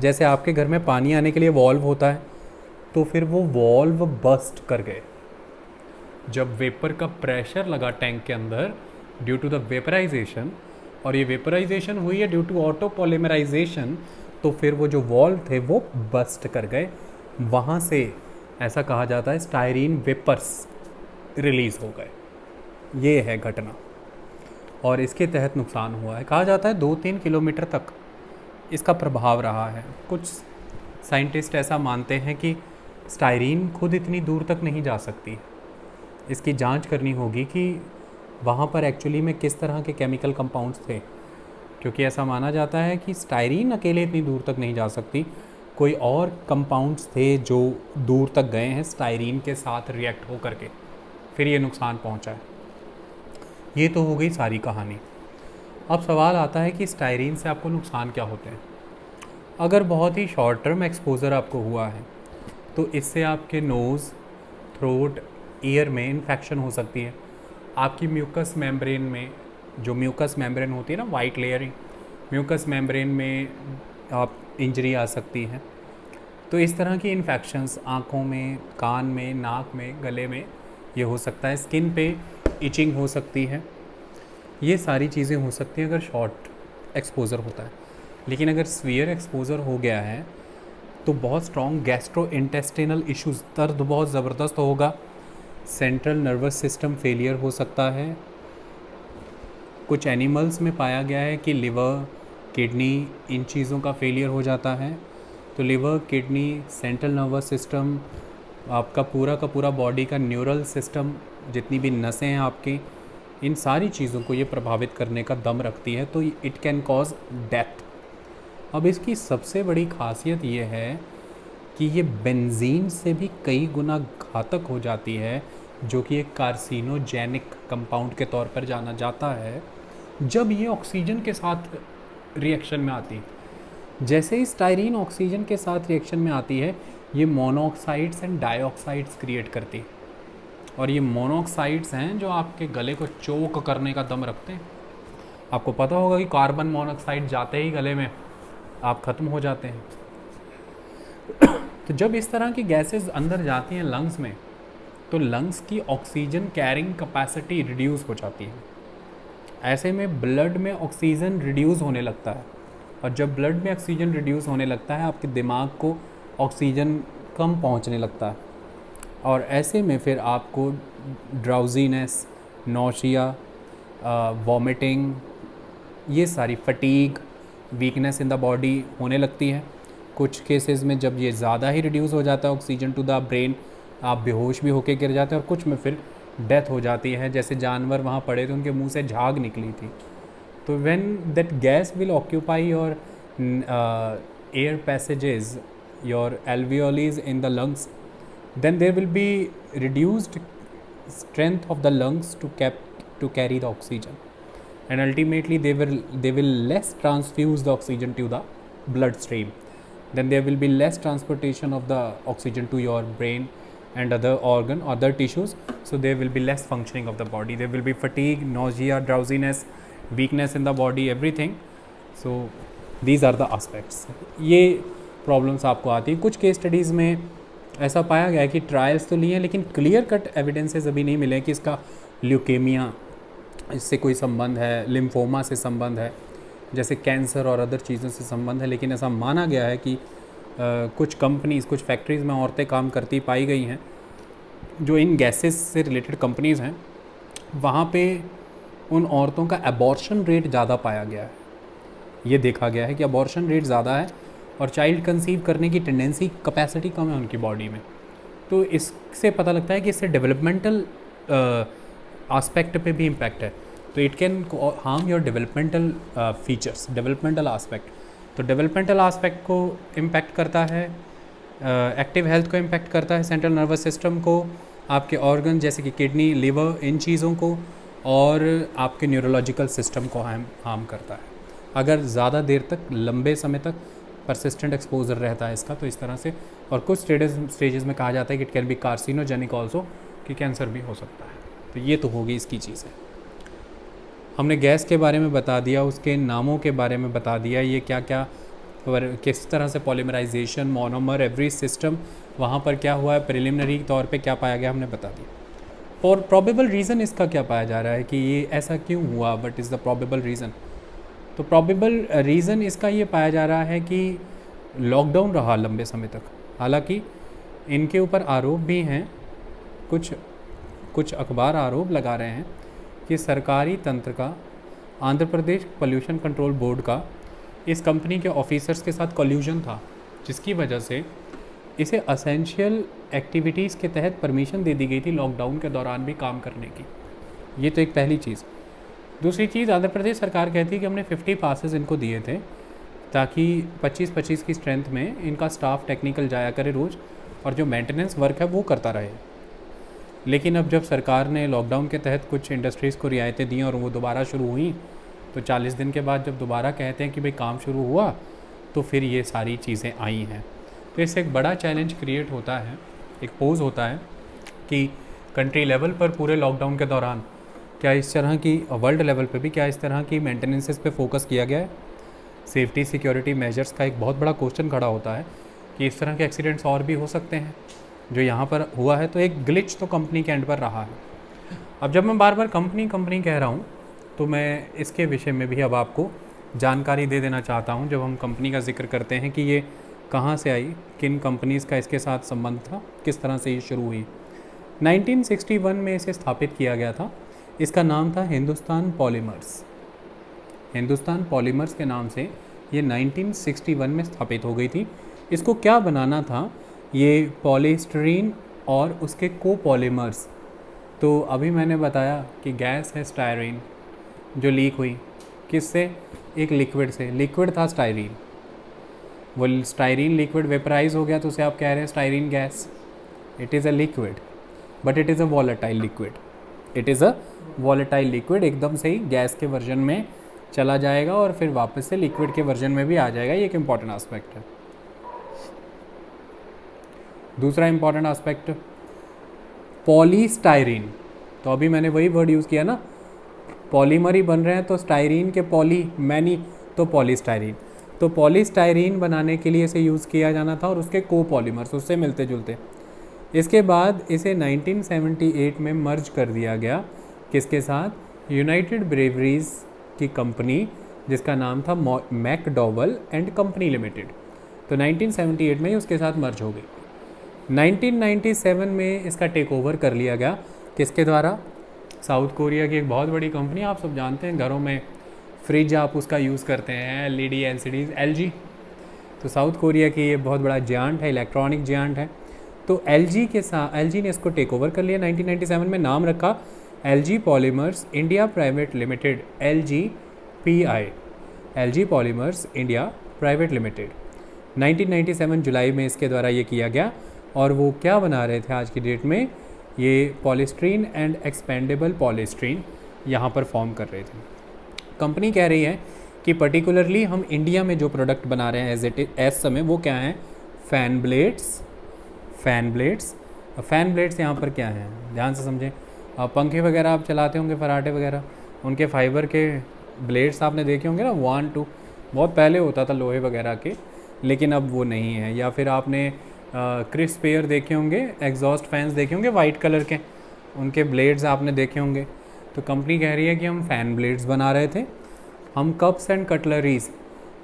जैसे आपके घर में पानी आने के लिए वॉल्व होता है, तो फिर वो वॉल्व बस्ट कर गए। जब वेपर का प्रेशर लगा टैंक के अंदर ड्यू टू द वेपराइजेशन, और ये वेपराइजेशन हुई है ड्यू टू ऑटो पॉलीमराइजेशन, तो फिर वो जो वॉल्व थे वो बस्ट कर गए। वहाँ से ऐसा कहा जाता है स्टायरीन वेपर्स रिलीज़ हो गए। ये है घटना और इसके तहत नुकसान हुआ है। कहा जाता है 2-3 किलोमीटर तक इसका प्रभाव रहा है। कुछ साइंटिस्ट ऐसा मानते हैं कि स्टायरीन खुद इतनी दूर तक नहीं जा सकती। इसकी जांच करनी होगी कि वहाँ पर एक्चुअली में किस तरह के केमिकल कंपाउंड्स थे, क्योंकि ऐसा माना जाता है कि स्टायरीन अकेले इतनी दूर तक नहीं जा सकती, कोई और कंपाउंड्स थे जो दूर तक गए हैं स्टायरीन के साथ रिएक्ट हो करके, फिर ये नुकसान पहुँचा है। ये तो हो गई सारी कहानी। अब सवाल आता है कि स्टायरीन से आपको नुकसान क्या होते हैं। अगर बहुत ही शॉर्ट टर्म एक्सपोज़र आपको हुआ है तो इससे आपके नोज़, थ्रोट, ईयर में इन्फेक्शन हो सकती है। आपकी म्यूकस मेम्ब्रेन में, जो म्यूकस मेम्ब्रेन होती है ना, वाइट लेयरिंग, म्यूकस मेम्ब्रेन में आप इंजरी आ सकती है। तो इस तरह की इन्फेक्शंस आँखों में, कान में, नाक में, गले में ये हो सकता है। स्किन पे इचिंग हो सकती है। ये सारी चीज़ें हो सकती हैं अगर शॉर्ट एक्सपोज़र होता है। लेकिन अगर सीवियर एक्सपोज़र हो गया है तो बहुत स्ट्रॉन्ग गैस्ट्रो इंटेस्टिनल इश्यूज़, दर्द बहुत ज़बरदस्त होगा, सेंट्रल नर्वस सिस्टम फेलियर हो सकता है। कुछ एनिमल्स में पाया गया है कि लिवर, किडनी, इन चीज़ों का फेलियर हो जाता है। तो liver, kidney, central nervous system, आपका पूरा का पूरा बॉडी का न्यूरल सिस्टम, जितनी भी नसें हैं आपकी, इन सारी चीज़ों को ये प्रभावित करने का दम रखती है। तो इट कैन कॉज डेथ। अब इसकी सबसे बड़ी खासियत ये है कि ये बेंजीन से भी कई गुना घातक हो जाती है, जो कि एक कार्सिनोजेनिक कंपाउंड के तौर पर जाना जाता है जब ये ऑक्सीजन के साथ रिएक्शन में आती है। जैसे ही स्टायरीन ऑक्सीजन के साथ रिएक्शन में आती है, ये मोनोऑक्साइड्स एंड डाइऑक्साइड्स क्रिएट करती है। और ये मोनोऑक्साइड्स हैं जो आपके गले को चोक करने का दम रखते हैं। आपको पता होगा कि कार्बन मोनोऑक्साइड जाते ही गले में आप ख़त्म हो जाते हैं। तो जब इस तरह की गैसेस अंदर जाती हैं लंग्स में, तो लंग्स की ऑक्सीजन कैरिंग कैपेसिटी रिड्यूस हो जाती है। ऐसे में ब्लड में ऑक्सीजन रिड्यूस होने लगता है, और जब ब्लड में ऑक्सीजन रिड्यूस होने लगता है, आपके दिमाग को ऑक्सीजन कम पहुंचने लगता है, और ऐसे में फिर आपको ड्राउजीनेस, नौशिया, वॉमिटिंग, ये सारी fatigue, weakness in the body होने लगती है। कुछ केसेस में जब ये ज़्यादा ही रिड्यूस हो जाता है ऑक्सीजन टू द ब्रेन, आप बेहोश भी होके गिर जाते हैं, और कुछ में फिर डेथ हो जाती है। जैसे जानवर वहाँ पड़े थे, उनके मुंह से झाग निकली थी। तो when that gas will occupy your air passages, your alveoles in the lungs, then there will be reduced strength of the lungs to carry the oxygen, and ultimately they will less transfuse the oxygen to the bloodstream. Then there will be less transportation of the oxygen to your brain and other tissues, so there will be less functioning of the body. There will be fatigue, nausea, drowsiness, weakness in the body, everything. So these are the aspects. ये प्रॉब्लम्स आपको आती है। कुछ केस स्टडीज़ में ऐसा पाया गया है कि ट्रायल्स तो लिए हैं, लेकिन क्लियर कट एविडेंसेस अभी नहीं मिले कि इसका ल्यूकेमिया इससे कोई संबंध है, लिम्फोमा से संबंध है, जैसे कैंसर और अदर चीज़ों से संबंध है। लेकिन ऐसा माना गया है कि कुछ कंपनीज़, कुछ फैक्ट्रीज़ में औरतें काम करती पाई गई हैं जो इन गैसेस से रिलेटेड कंपनीज़ हैं, वहाँ पे उन औरतों का अबॉर्शन रेट ज़्यादा पाया गया है। ये देखा गया है कि अबॉर्शन रेट ज़्यादा है और चाइल्ड कंसीव करने की टेंडेंसी, कैपेसिटी कम है उनकी बॉडी में। तो इससे पता लगता है कि इससे डेवलपमेंटल आस्पेक्ट पे भी इम्पैक्ट है। तो it can harm your developmental features, developmental aspect. तो डेवलपमेंटल आस्पेक्ट को इम्पैक्ट करता है, एक्टिव हेल्थ को इम्पैक्ट करता है, सेंट्रल नर्वस सिस्टम को, आपके ऑर्गन जैसे कि किडनी, लिवर, इन चीज़ों को, और आपके न्यूरोलॉजिकल सिस्टम को हार्म करता है अगर ज़्यादा देर तक, लंबे समय तक परसिस्टेंट एक्सपोजर रहता है इसका। तो इस तरह से, और कुछ स्टेजेस में कहा जाता है कि it can be carcinogenic also, कि कैंसर भी हो सकता है। तो ये तो होगी इसकी चीज़ें। हमने गैस के बारे में बता दिया, उसके नामों के बारे में बता दिया, ये क्या क्या, किस तरह से पॉलीमराइजेशन, मोनोमर, एवरी सिस्टम, वहाँ पर क्या हुआ है, प्रिलिमिनरी तौर पे क्या पाया गया, हमने बता दिया। और प्रॉबेबल रीज़न इसका क्या पाया जा रहा है कि ये ऐसा क्यों हुआ, what is the probable reason. तो प्रॉबेबल रीज़न इसका ये पाया जा रहा है कि लॉकडाउन रहा लंबे समय तक। हालांकि इनके ऊपर आरोप भी हैं, कुछ अखबार आरोप लगा रहे हैं कि सरकारी तंत्र का, Andhra Pradesh pollution control board का इस कंपनी के ऑफिसर्स के साथ कॉल्यूजन था, जिसकी वजह से इसे असेंशियल एक्टिविटीज़ के तहत परमिशन दे दी गई थी लॉकडाउन के दौरान भी काम करने की। ये तो एक पहली चीज़। दूसरी चीज़, आंध्र प्रदेश सरकार कहती है कि हमने 50 पासेस इनको दिए थे ताकि 25-25 की स्ट्रेंथ में इनका स्टाफ टेक्निकल जाया करे रोज़, और जो मेंटेनेंस वर्क है वो करता रहे। लेकिन अब जब सरकार ने लॉकडाउन के तहत कुछ इंडस्ट्रीज़ को रियायतें दी और वो दोबारा शुरू हुई, तो 40 दिन के बाद जब दोबारा कहते हैं कि भाई काम शुरू हुआ, तो फिर ये सारी चीज़ें आई हैं। तो इससे एक बड़ा चैलेंज क्रिएट होता है, एक पोज होता है कि कंट्री लेवल पर पूरे लॉकडाउन के दौरान क्या इस तरह की, वर्ल्ड लेवल पे भी क्या इस तरह की मेंटेनेंसेस पे फोकस किया गया है। सेफ्टी सिक्योरिटी मेजर्स का एक बहुत बड़ा क्वेश्चन खड़ा होता है कि इस तरह के एक्सीडेंट्स और भी हो सकते हैं जो यहाँ पर हुआ है। तो एक ग्लिच तो कंपनी के एंड पर रहा है। अब जब मैं बार बार कंपनी कंपनी कह रहा हूँ, तो मैं इसके विषय में भी अब आपको जानकारी दे देना चाहता हूँ। जब हम कंपनी का जिक्र करते हैं कि ये कहाँ से आई, किन कंपनीज़ का इसके साथ संबंध था, किस तरह से ये शुरू हुई। 1961 में इसे स्थापित किया गया था। इसका नाम था हिंदुस्तान पॉलीमर्स। हिंदुस्तान पॉलीमर्स के नाम से ये 1961 में स्थापित हो गई थी। इसको क्या बनाना था, ये पॉलीस्टीरीन और उसके कोपॉलीमर्स। तो अभी मैंने बताया कि गैस है स्टायरीन जो लीक हुई, किससे, एक लिक्विड से। लिक्विड था स्टायरीन, वो स्टायरीन लिक्विड वेपराइज हो गया, तो उसे आप कह रहे हैं styrene gas. It is a liquid but it is a volatile liquid. It is a volatile liquid, एकदम से ही गैस के वर्जन में चला जाएगा और फिर वापस से लिक्विड के वर्जन में भी आ जाएगा। ये एक इम्पॉर्टेंट आस्पेक्ट है। दूसरा इम्पॉर्टेंट आस्पेक्ट, पॉलीस्टायरीन। तो अभी मैंने वही वर्ड यूज़ किया ना, पॉलीमर ही बन रहे हैं, तो स्टायरीन के पॉली, मैनी, तो पॉलीस्टायरीन। तो पॉलीस्टायरीन बनाने के लिए इसे यूज़ किया जाना था और उसके कोपॉलीमर्स उससे मिलते जुलते। इसके बाद इसे 1978 में मर्ज कर दिया गया, किसके साथ, यूनाइटेड ब्रेवरीज की कंपनी जिसका नाम था मैकडॉवल एंड कंपनी लिमिटेड। तो 1978 में ही उसके साथ मर्ज हो गई। 1997 में इसका टेक ओवर कर लिया गया, किसके द्वारा, साउथ कोरिया की एक बहुत बड़ी कंपनी, आप सब जानते हैं, घरों में फ्रिज आप उसका यूज़ करते हैं, एलईडी एलसीडीज, एलजी। तो साउथ कोरिया की ये बहुत बड़ा जायंट है, इलेक्ट्रॉनिक जायंट है। तो एलजी के साथ, एलजी ने इसको टेक ओवर कर लिया 1997 में। नाम रखा LG polymers India private limited, LGPI, LG polymers India private limited. 1997 जुलाई में इसके द्वारा ये किया गया। और वो क्या बना रहे थे आज की डेट में, ये पॉलीस्टीरीन एंड एक्सपेंडेबल पॉलीस्टीरीन यहाँ पर फॉर्म कर रहे थे। कंपनी कह रही है कि पर्टिकुलरली हम इंडिया में जो प्रोडक्ट बना रहे हैं एज समय, वो क्या हैं, फ़ैन ब्लेड्स। फ़ैन ब्लेड्स यहाँ पर क्या हैं, ध्यान से समझें। पंखे वगैरह आप चलाते होंगे, फराटे वगैरह, उनके फाइबर के ब्लेड्स आपने देखे होंगे ना, 1 2, बहुत पहले होता था लोहे वगैरह के, लेकिन अब वो नहीं है। या फिर आपने क्रिस्प एयर देखे होंगे, एग्जॉस्ट फैंस देखे होंगे वाइट कलर के, उनके ब्लेड्स आपने देखे होंगे। तो कंपनी कह रही है कि हम फ़ैन ब्लेड्स बना रहे थे, हम कप्स एंड कटलरीज़,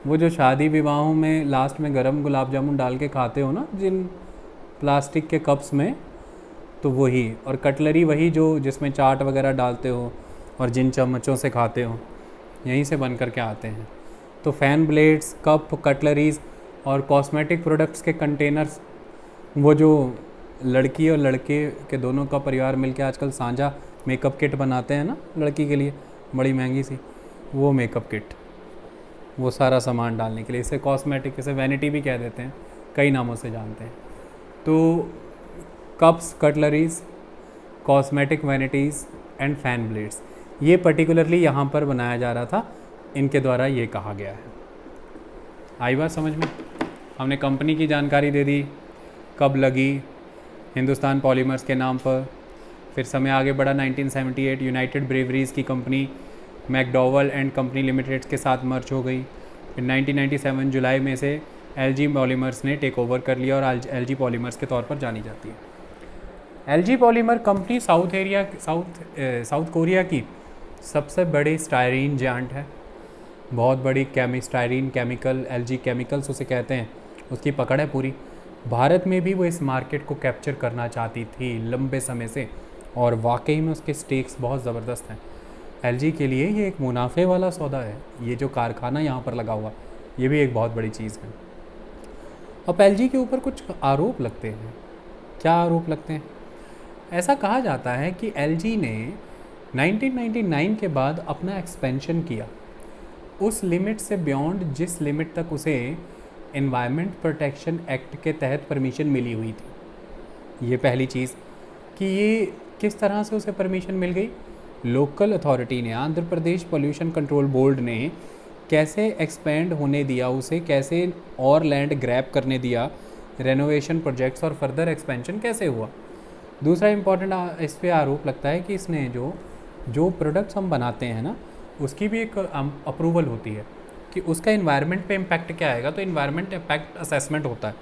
वो जो शादी विवाहों में लास्ट में गरम गुलाब जामुन डाल के खाते हो ना जिन प्लास्टिक के कप्स में, तो वही, और कटलरी वही जो जिसमें चाट वगैरह डालते हो और जिन चम्मचों से खाते हो, यहीं से बन कर के आते हैं। तो फ़ैन ब्लेड्स, कप, कटलरीज़ और कॉस्मेटिक प्रोडक्ट्स के कंटेनर्स, वो जो लड़की और लड़के के दोनों का परिवार मिलके आजकल साझा मेकअप किट बनाते हैं ना लड़की के लिए, बड़ी महंगी सी, वो मेकअप किट, वो सारा सामान डालने के लिए, इसे कॉस्मेटिक, इसे वैनिटी भी कह देते हैं, कई नामों से जानते हैं। तो cups, cutleries, cosmetic vanities and fan blades, ये पर्टिकुलरली यहाँ पर बनाया जा रहा था, इनके द्वारा ये कहा गया है। आई बात समझ में? हमने कंपनी की जानकारी दे दी, कब लगी, हिंदुस्तान पॉलीमर्स के नाम पर। फिर समय आगे बढ़ा, 1978 यूनाइटेड ब्रेवरीज़ की company McDowell and company limited के साथ मर्ज हो गई। फिर 1997 जुलाई में से एलजी पॉलीमर्स ने टेक ओवर कर लिया और एलजी पॉलीमर्स के तौर पर जानी जाती है। LG polymer company south Korea की सबसे बड़ी स्टायरीन जायंट है, बहुत बड़ी स्टायरीन केमिकल, एलजी केमिकल्स उसे कहते हैं, उसकी पकड़ है पूरी। भारत में भी वो इस मार्केट को कैप्चर करना चाहती थी लंबे समय से, और वाकई में उसके स्टेक्स बहुत ज़बरदस्त हैं। एलजी के लिए ये एक मुनाफे वाला सौदा है, ये जो कारखाना यहाँ पर लगा हुआ, ये भी एक बहुत बड़ी चीज़ है। अब एलजी के ऊपर कुछ आरोप लगते हैं। क्या आरोप लगते हैं? ऐसा कहा जाता है कि एलजी ने 1999 के बाद अपना एक्सपेंशन किया, उस लिमिट से बियॉन्ड जिस लिमिट तक उसे एनवायरनमेंट प्रोटेक्शन एक्ट के तहत परमिशन मिली हुई थी। ये पहली चीज़ कि ये किस तरह से उसे परमिशन मिल गई। लोकल अथॉरिटी ने, Andhra Pradesh pollution control board ने कैसे एक्सपेंड होने दिया उसे, कैसे और लैंड ग्रैब करने दिया, रेनोवेशन प्रोजेक्ट्स और फर्दर एक्सपेंशन कैसे हुआ। दूसरा इम्पॉर्टेंट इस पर आरोप लगता है कि इसने जो प्रोडक्ट्स हम बनाते हैं ना, उसकी भी एक अप्रूवल होती है कि उसका इन्वायरमेंट पे इम्पैक्ट क्या आएगा। तो इन्वायरमेंट इम्पैक्ट असेसमेंट होता है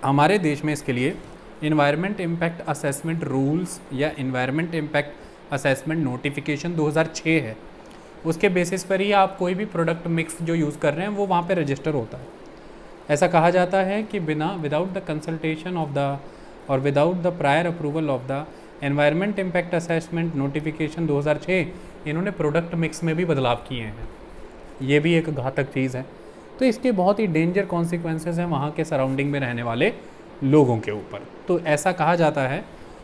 हमारे देश में, इसके लिए इन्वायरमेंट इम्पैक्ट असेसमेंट रूल्स या इन्वायरमेंट इम्पैक्ट असेसमेंट नोटिफिकेशन 2006 है। उसके बेसिस पर ही आप कोई भी प्रोडक्ट मिक्स जो यूज़ कर रहे हैं वो वहाँ पे रजिस्टर होता है। ऐसा कहा जाता है कि without the consultation of the और without the prior approval of the environment impact assessment notification 2006, इन्होंने प्रोडक्ट मिक्स में भी बदलाव किए हैं। ये भी एक घातक चीज़ है। तो इसके बहुत ही डेंजर कॉन्सिक्वेंसेस हैं वहाँ के सराउंडिंग में रहने वाले लोगों के ऊपर। तो ऐसा कहा जाता है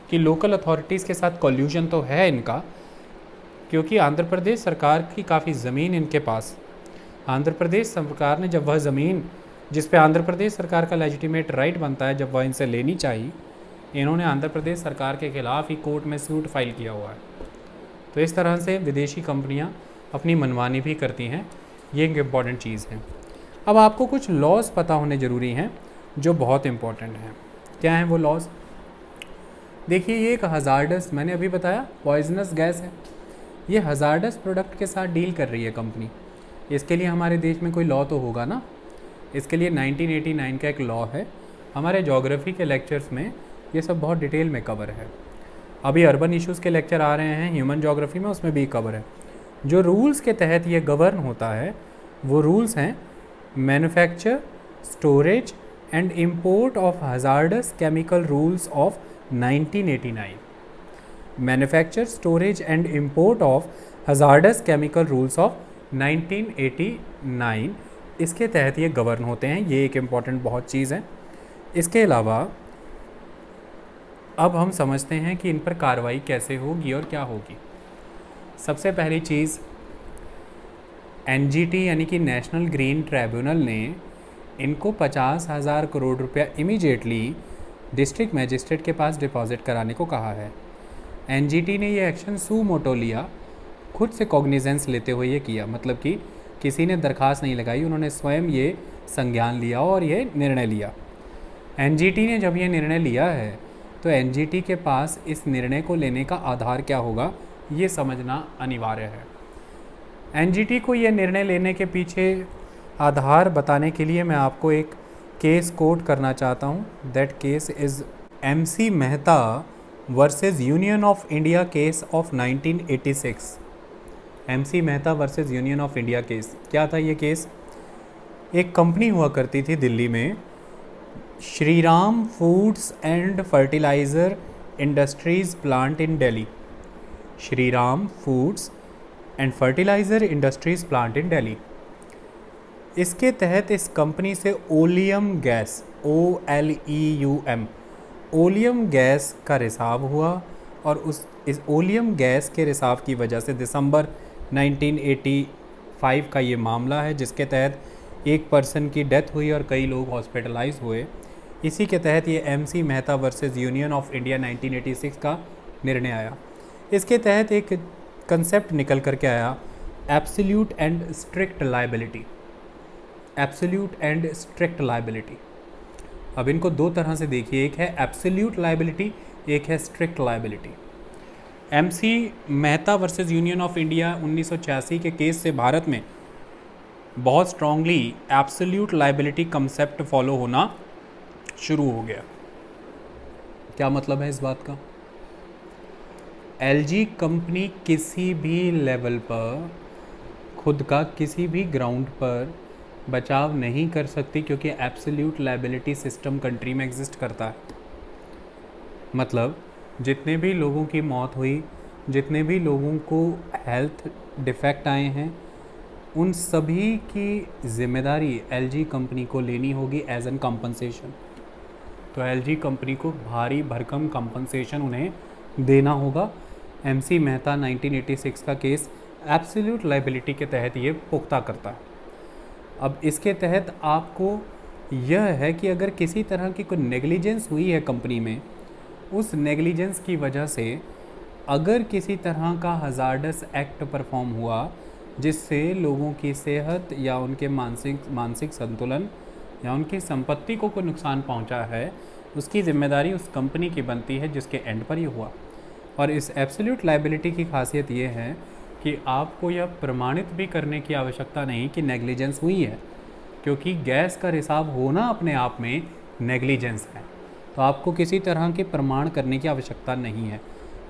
कि लोकल अथॉरिटीज़ के साथ कॉल्यूशन तो है इनका, क्योंकि आंध्र प्रदेश सरकार की काफ़ी ज़मीन इनके पास, आंध्र प्रदेश सरकार ने जब वह ज़मीन जिस पे आंध्र प्रदेश सरकार का लेजिटिमेट राइट बनता है, जब वह इनसे लेनी चाहिए, इन्होंने आंध्र प्रदेश सरकार के खिलाफ ही कोर्ट में सूट फाइल किया हुआ है। तो इस तरह से विदेशी कंपनियां अपनी मनमानी भी करती हैं, ये एक इम्पॉर्टेंट चीज़ है। अब आपको कुछ लॉज पता होने ज़रूरी हैं जो बहुत इम्पॉर्टेंट हैं। क्या हैं वो लॉज? देखिए, ये एक हज़ार्डस, मैंने अभी बताया पॉइजनस गैस है, ये हज़ार्डस प्रोडक्ट के साथ डील कर रही है कंपनी। इसके लिए हमारे देश में कोई लॉ तो होगा ना। इसके लिए 1989 का एक लॉ है। हमारे ज्योग्राफी के लेक्चर्स में ये सब बहुत डिटेल में कवर है। अभी अर्बन इश्यूज़ के लेक्चर आ रहे हैं ह्यूमन ज्योग्राफी में, उसमें भी कवर है। जो रूल्स के तहत ये गवर्न होता है वो रूल्स हैं manufacture, storage and import of hazards chemical rules of 1989। Manufacture, storage and import of hazards chemical rules of 1989, इसके तहत ये गवर्न होते हैं। ये एक इम्पॉर्टेंट बहुत चीज़ है। इसके अलावा अब हम समझते हैं कि इन पर कार्रवाई कैसे होगी और क्या होगी। सबसे पहली चीज़, एनजीटी यानी कि नेशनल ग्रीन ट्राइब्यूनल ने इनको 50,000 करोड़ रुपया इमीडिएटली डिस्ट्रिक्ट मैजिस्ट्रेट के पास डिपॉजिट कराने को कहा है। एनजीटी ने ये एक्शन सू मोटो लिया, खुद से कॉग्निजेंस लेते हुए ये किया, मतलब कि किसी ने दरख्वास्त नहीं लगाई, उन्होंने स्वयं ये संज्ञान लिया और ये निर्णय लिया। एनजीटी ने जब ये निर्णय लिया है तो एनजीटी के पास इस निर्णय को लेने का आधार क्या होगा ये समझना अनिवार्य है। एनजीटी को ये निर्णय लेने के पीछे आधार बताने के लिए मैं आपको एक केस कोट करना चाहता हूँ। That case is MC Mehta versus union of India case of 1986। MC Mehta versus union of India case, क्या था ये केस? एक कंपनी हुआ करती थी दिल्ली में, Shriram foods and fertiliser industries plant in Delhi. Shriram foods and fertiliser industries plant in Delhi. इसके तहत इस कंपनी से oleum gas, OLEUM, oleum gas का रिसाव हुआ और इस ओलियम गैस के रिसाव की वजह से दिसंबर 1985 का ये मामला है, जिसके तहत एक पर्सन की डेथ हुई और कई लोग हॉस्पिटलाइज हुए। इसी के तहत ये MC Mehta versus union of India 1986 का निर्णय आया। इसके तहत एक कंसेप्ट निकल करके आया, absolute and strict liability. Absolute and strict liability. अब इनको दो तरह से देखिए, एक है एब्सोल्यूट लायबिलिटी, एक है strict liability. MC Mehta versus union of India 1986 के केस से भारत में बहुत strongly absolute liability concept follow होना शुरू हो गया। क्या मतलब है इस बात का? LG कंपनी किसी भी लेवल पर खुद का किसी भी ग्राउंड पर बचाव नहीं कर सकती, क्योंकि एब्सोल्यूट लायबिलिटी सिस्टम कंट्री में एग्जिस्ट करता है। मतलब जितने भी लोगों की मौत हुई, जितने भी लोगों को हेल्थ डिफेक्ट आए हैं, उन सभी की जिम्मेदारी LG कंपनी को लेनी होगी एज एन कंपनसेशन। तो LG कंपनी को भारी भरकम कंपनसेशन उन्हें देना होगा। MC मेहता 1986 का केस एब्सोल्यूट लायबिलिटी के तहत ये पुख्ता करता है। अब इसके तहत आपको यह है कि अगर किसी तरह की कोई नेग्लिजेंस हुई है कंपनी में, उस नेग्लिजेंस की वजह से अगर किसी तरह का हज़ार्डस एक्ट परफॉर्म हुआ जिससे लोगों की सेहत या उनके मानसिक संतुलन या उनकी संपत्ति को कोई नुकसान पहुंचा है, उसकी जिम्मेदारी उस कंपनी की बनती है जिसके एंड पर ये हुआ। और इस एब्सोल्यूट लायबिलिटी की खासियत ये है कि आपको यह प्रमाणित भी करने की आवश्यकता नहीं कि नेग्लिजेंस हुई है, क्योंकि गैस का रिसाव होना अपने आप में नेग्लिजेंस है। तो आपको किसी तरह के प्रमाण करने की आवश्यकता नहीं है।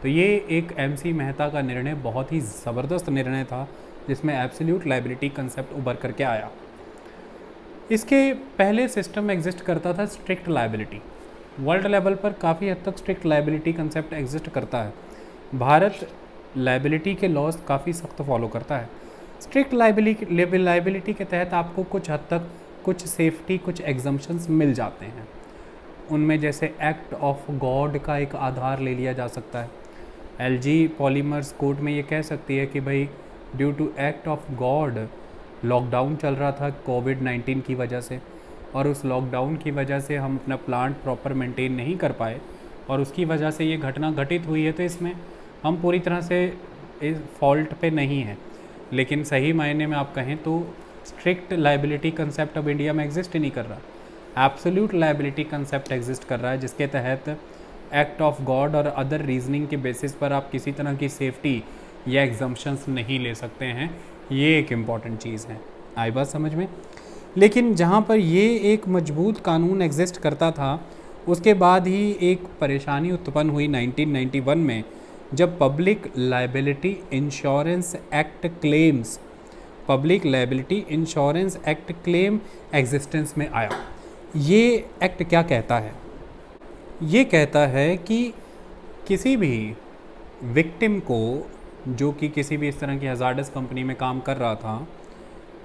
तो ये एक MC मेहता का निर्णय बहुत ही ज़बरदस्त निर्णय था, जिसमें एब्सोल्यूट लायबिलिटी कंसेप्ट उभर करके आया। इसके पहले सिस्टम एग्जिस्ट करता था स्ट्रिक्ट लायबिलिटी। वर्ल्ड लेवल पर काफ़ी हद तक स्ट्रिक्ट लायबिलिटी कंसेप्ट एग्जिस्ट करता है। भारत लायबिलिटी के लॉज काफ़ी सख्त फॉलो करता है। स्ट्रिक्ट लायबिलिटी के तहत आपको कुछ हद तक कुछ सेफ्टी, कुछ एग्जम्पशंस मिल जाते हैं। उनमें जैसे एक्ट ऑफ गॉड का एक आधार ले लिया जा सकता है। LG पॉलीमर्स कोर्ट में ये कह सकती है कि भाई due to act of God lockdown चल रहा था कोविड-19 की वजह से, और उस लॉकडाउन की वजह से हम अपना प्लांट प्रॉपर मेंटेन नहीं कर पाए और उसकी वजह से ये घटना घटित हुई है। तो इसमें हम पूरी तरह से इस फॉल्ट पे नहीं हैं, लेकिन सही मायने में आप कहें तो स्ट्रिक्ट लायबिलिटी कंसेप्ट अब इंडिया में एग्जिस्ट ही नहीं कर रहा। एब्सोल्यूट लायबिलिटी कंसेप्ट एग्जिस्ट कर रहा है, जिसके तहत एक्ट ऑफ गॉड और अदर रीजनिंग के बेसिस पर आप किसी तरह की सेफ्टी या एग्जम्पशंस नहीं ले सकते हैं। ये एक इम्पॉर्टेंट चीज़ है। आई बात समझ में? लेकिन जहाँ पर ये एक मजबूत कानून एग्जिस्ट करता था, उसके बाद ही एक परेशानी उत्पन्न हुई 1991 में, जब public liability insurance act claims, public liability insurance act claim existence में आया। ये एक्ट क्या कहता है? ये कहता है कि किसी भी विक्टिम को, जो कि किसी भी इस तरह की हज़ार्डस कंपनी में काम कर रहा था,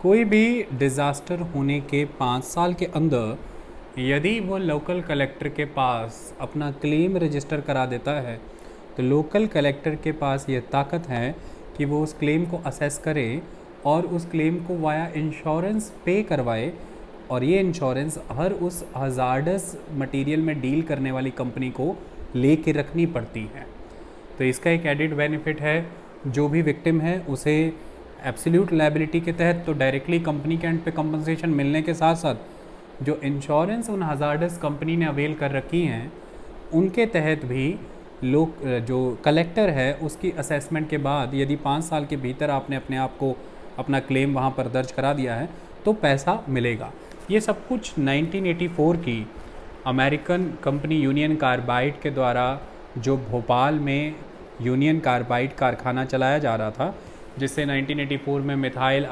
कोई भी डिज़ास्टर होने के 5 साल के अंदर यदि वो लोकल कलेक्टर के पास अपना क्लेम रजिस्टर करा देता है, तो लोकल कलेक्टर के पास ये ताकत है कि वो उस क्लेम को असेस करे और उस क्लेम को वाया इंश्योरेंस पे करवाए। और ये इंश्योरेंस हर उस हज़ार्डस मटेरियल में डील करने वाली कंपनी को ले के रखनी पड़ती है। तो इसका एक एडिड बेनिफिट है, जो भी विक्टिम है उसे एब्सोल्यूट लायबिलिटी के तहत तो डायरेक्टली कंपनी के एंड पे कंपनसेशन मिलने के साथ साथ जो इंश्योरेंस उन हज़ार्डस कंपनी ने अवेल कर रखी हैं, उनके तहत भी लोग, जो कलेक्टर है उसकी असेसमेंट के बाद यदि 5 साल के भीतर आपने अपने आप को अपना क्लेम वहाँ पर दर्ज करा दिया है तो पैसा मिलेगा। ये सब कुछ 1984 की अमेरिकन कंपनी यूनियन कार्बाइड के द्वारा जो भोपाल में यूनियन कार्बाइड कारखाना चलाया जा रहा था, जिससे 1984 में मिथाइल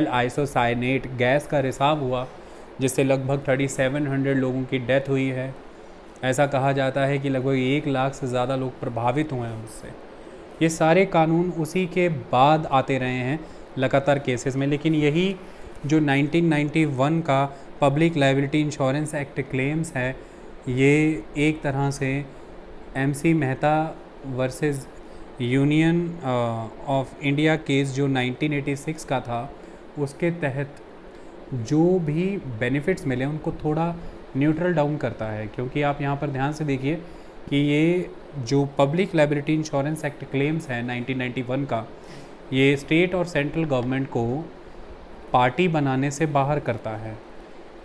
आइसोसाइनेट गैस का रिसाव हुआ, जिससे लगभग 3700 लोगों की डेथ हुई है। ऐसा कहा जाता है कि लगभग 1 लाख से ज़्यादा लोग प्रभावित हुए हैं उससे। ये सारे कानून उसी के बाद आते रहे हैं लगातार केसेस में, लेकिन यही जो 1991 का public liability insurance act claims है, ये एक तरह से MC Mehta versus union of India case जो 1986 का था, उसके तहत जो भी बेनिफिट्स मिले उनको थोड़ा न्यूट्रल डाउन करता है। क्योंकि आप यहाँ पर ध्यान से देखिए कि ये जो public liability insurance act claims है 1991 का, ये स्टेट और सेंट्रल गवर्नमेंट को पार्टी बनाने से बाहर करता है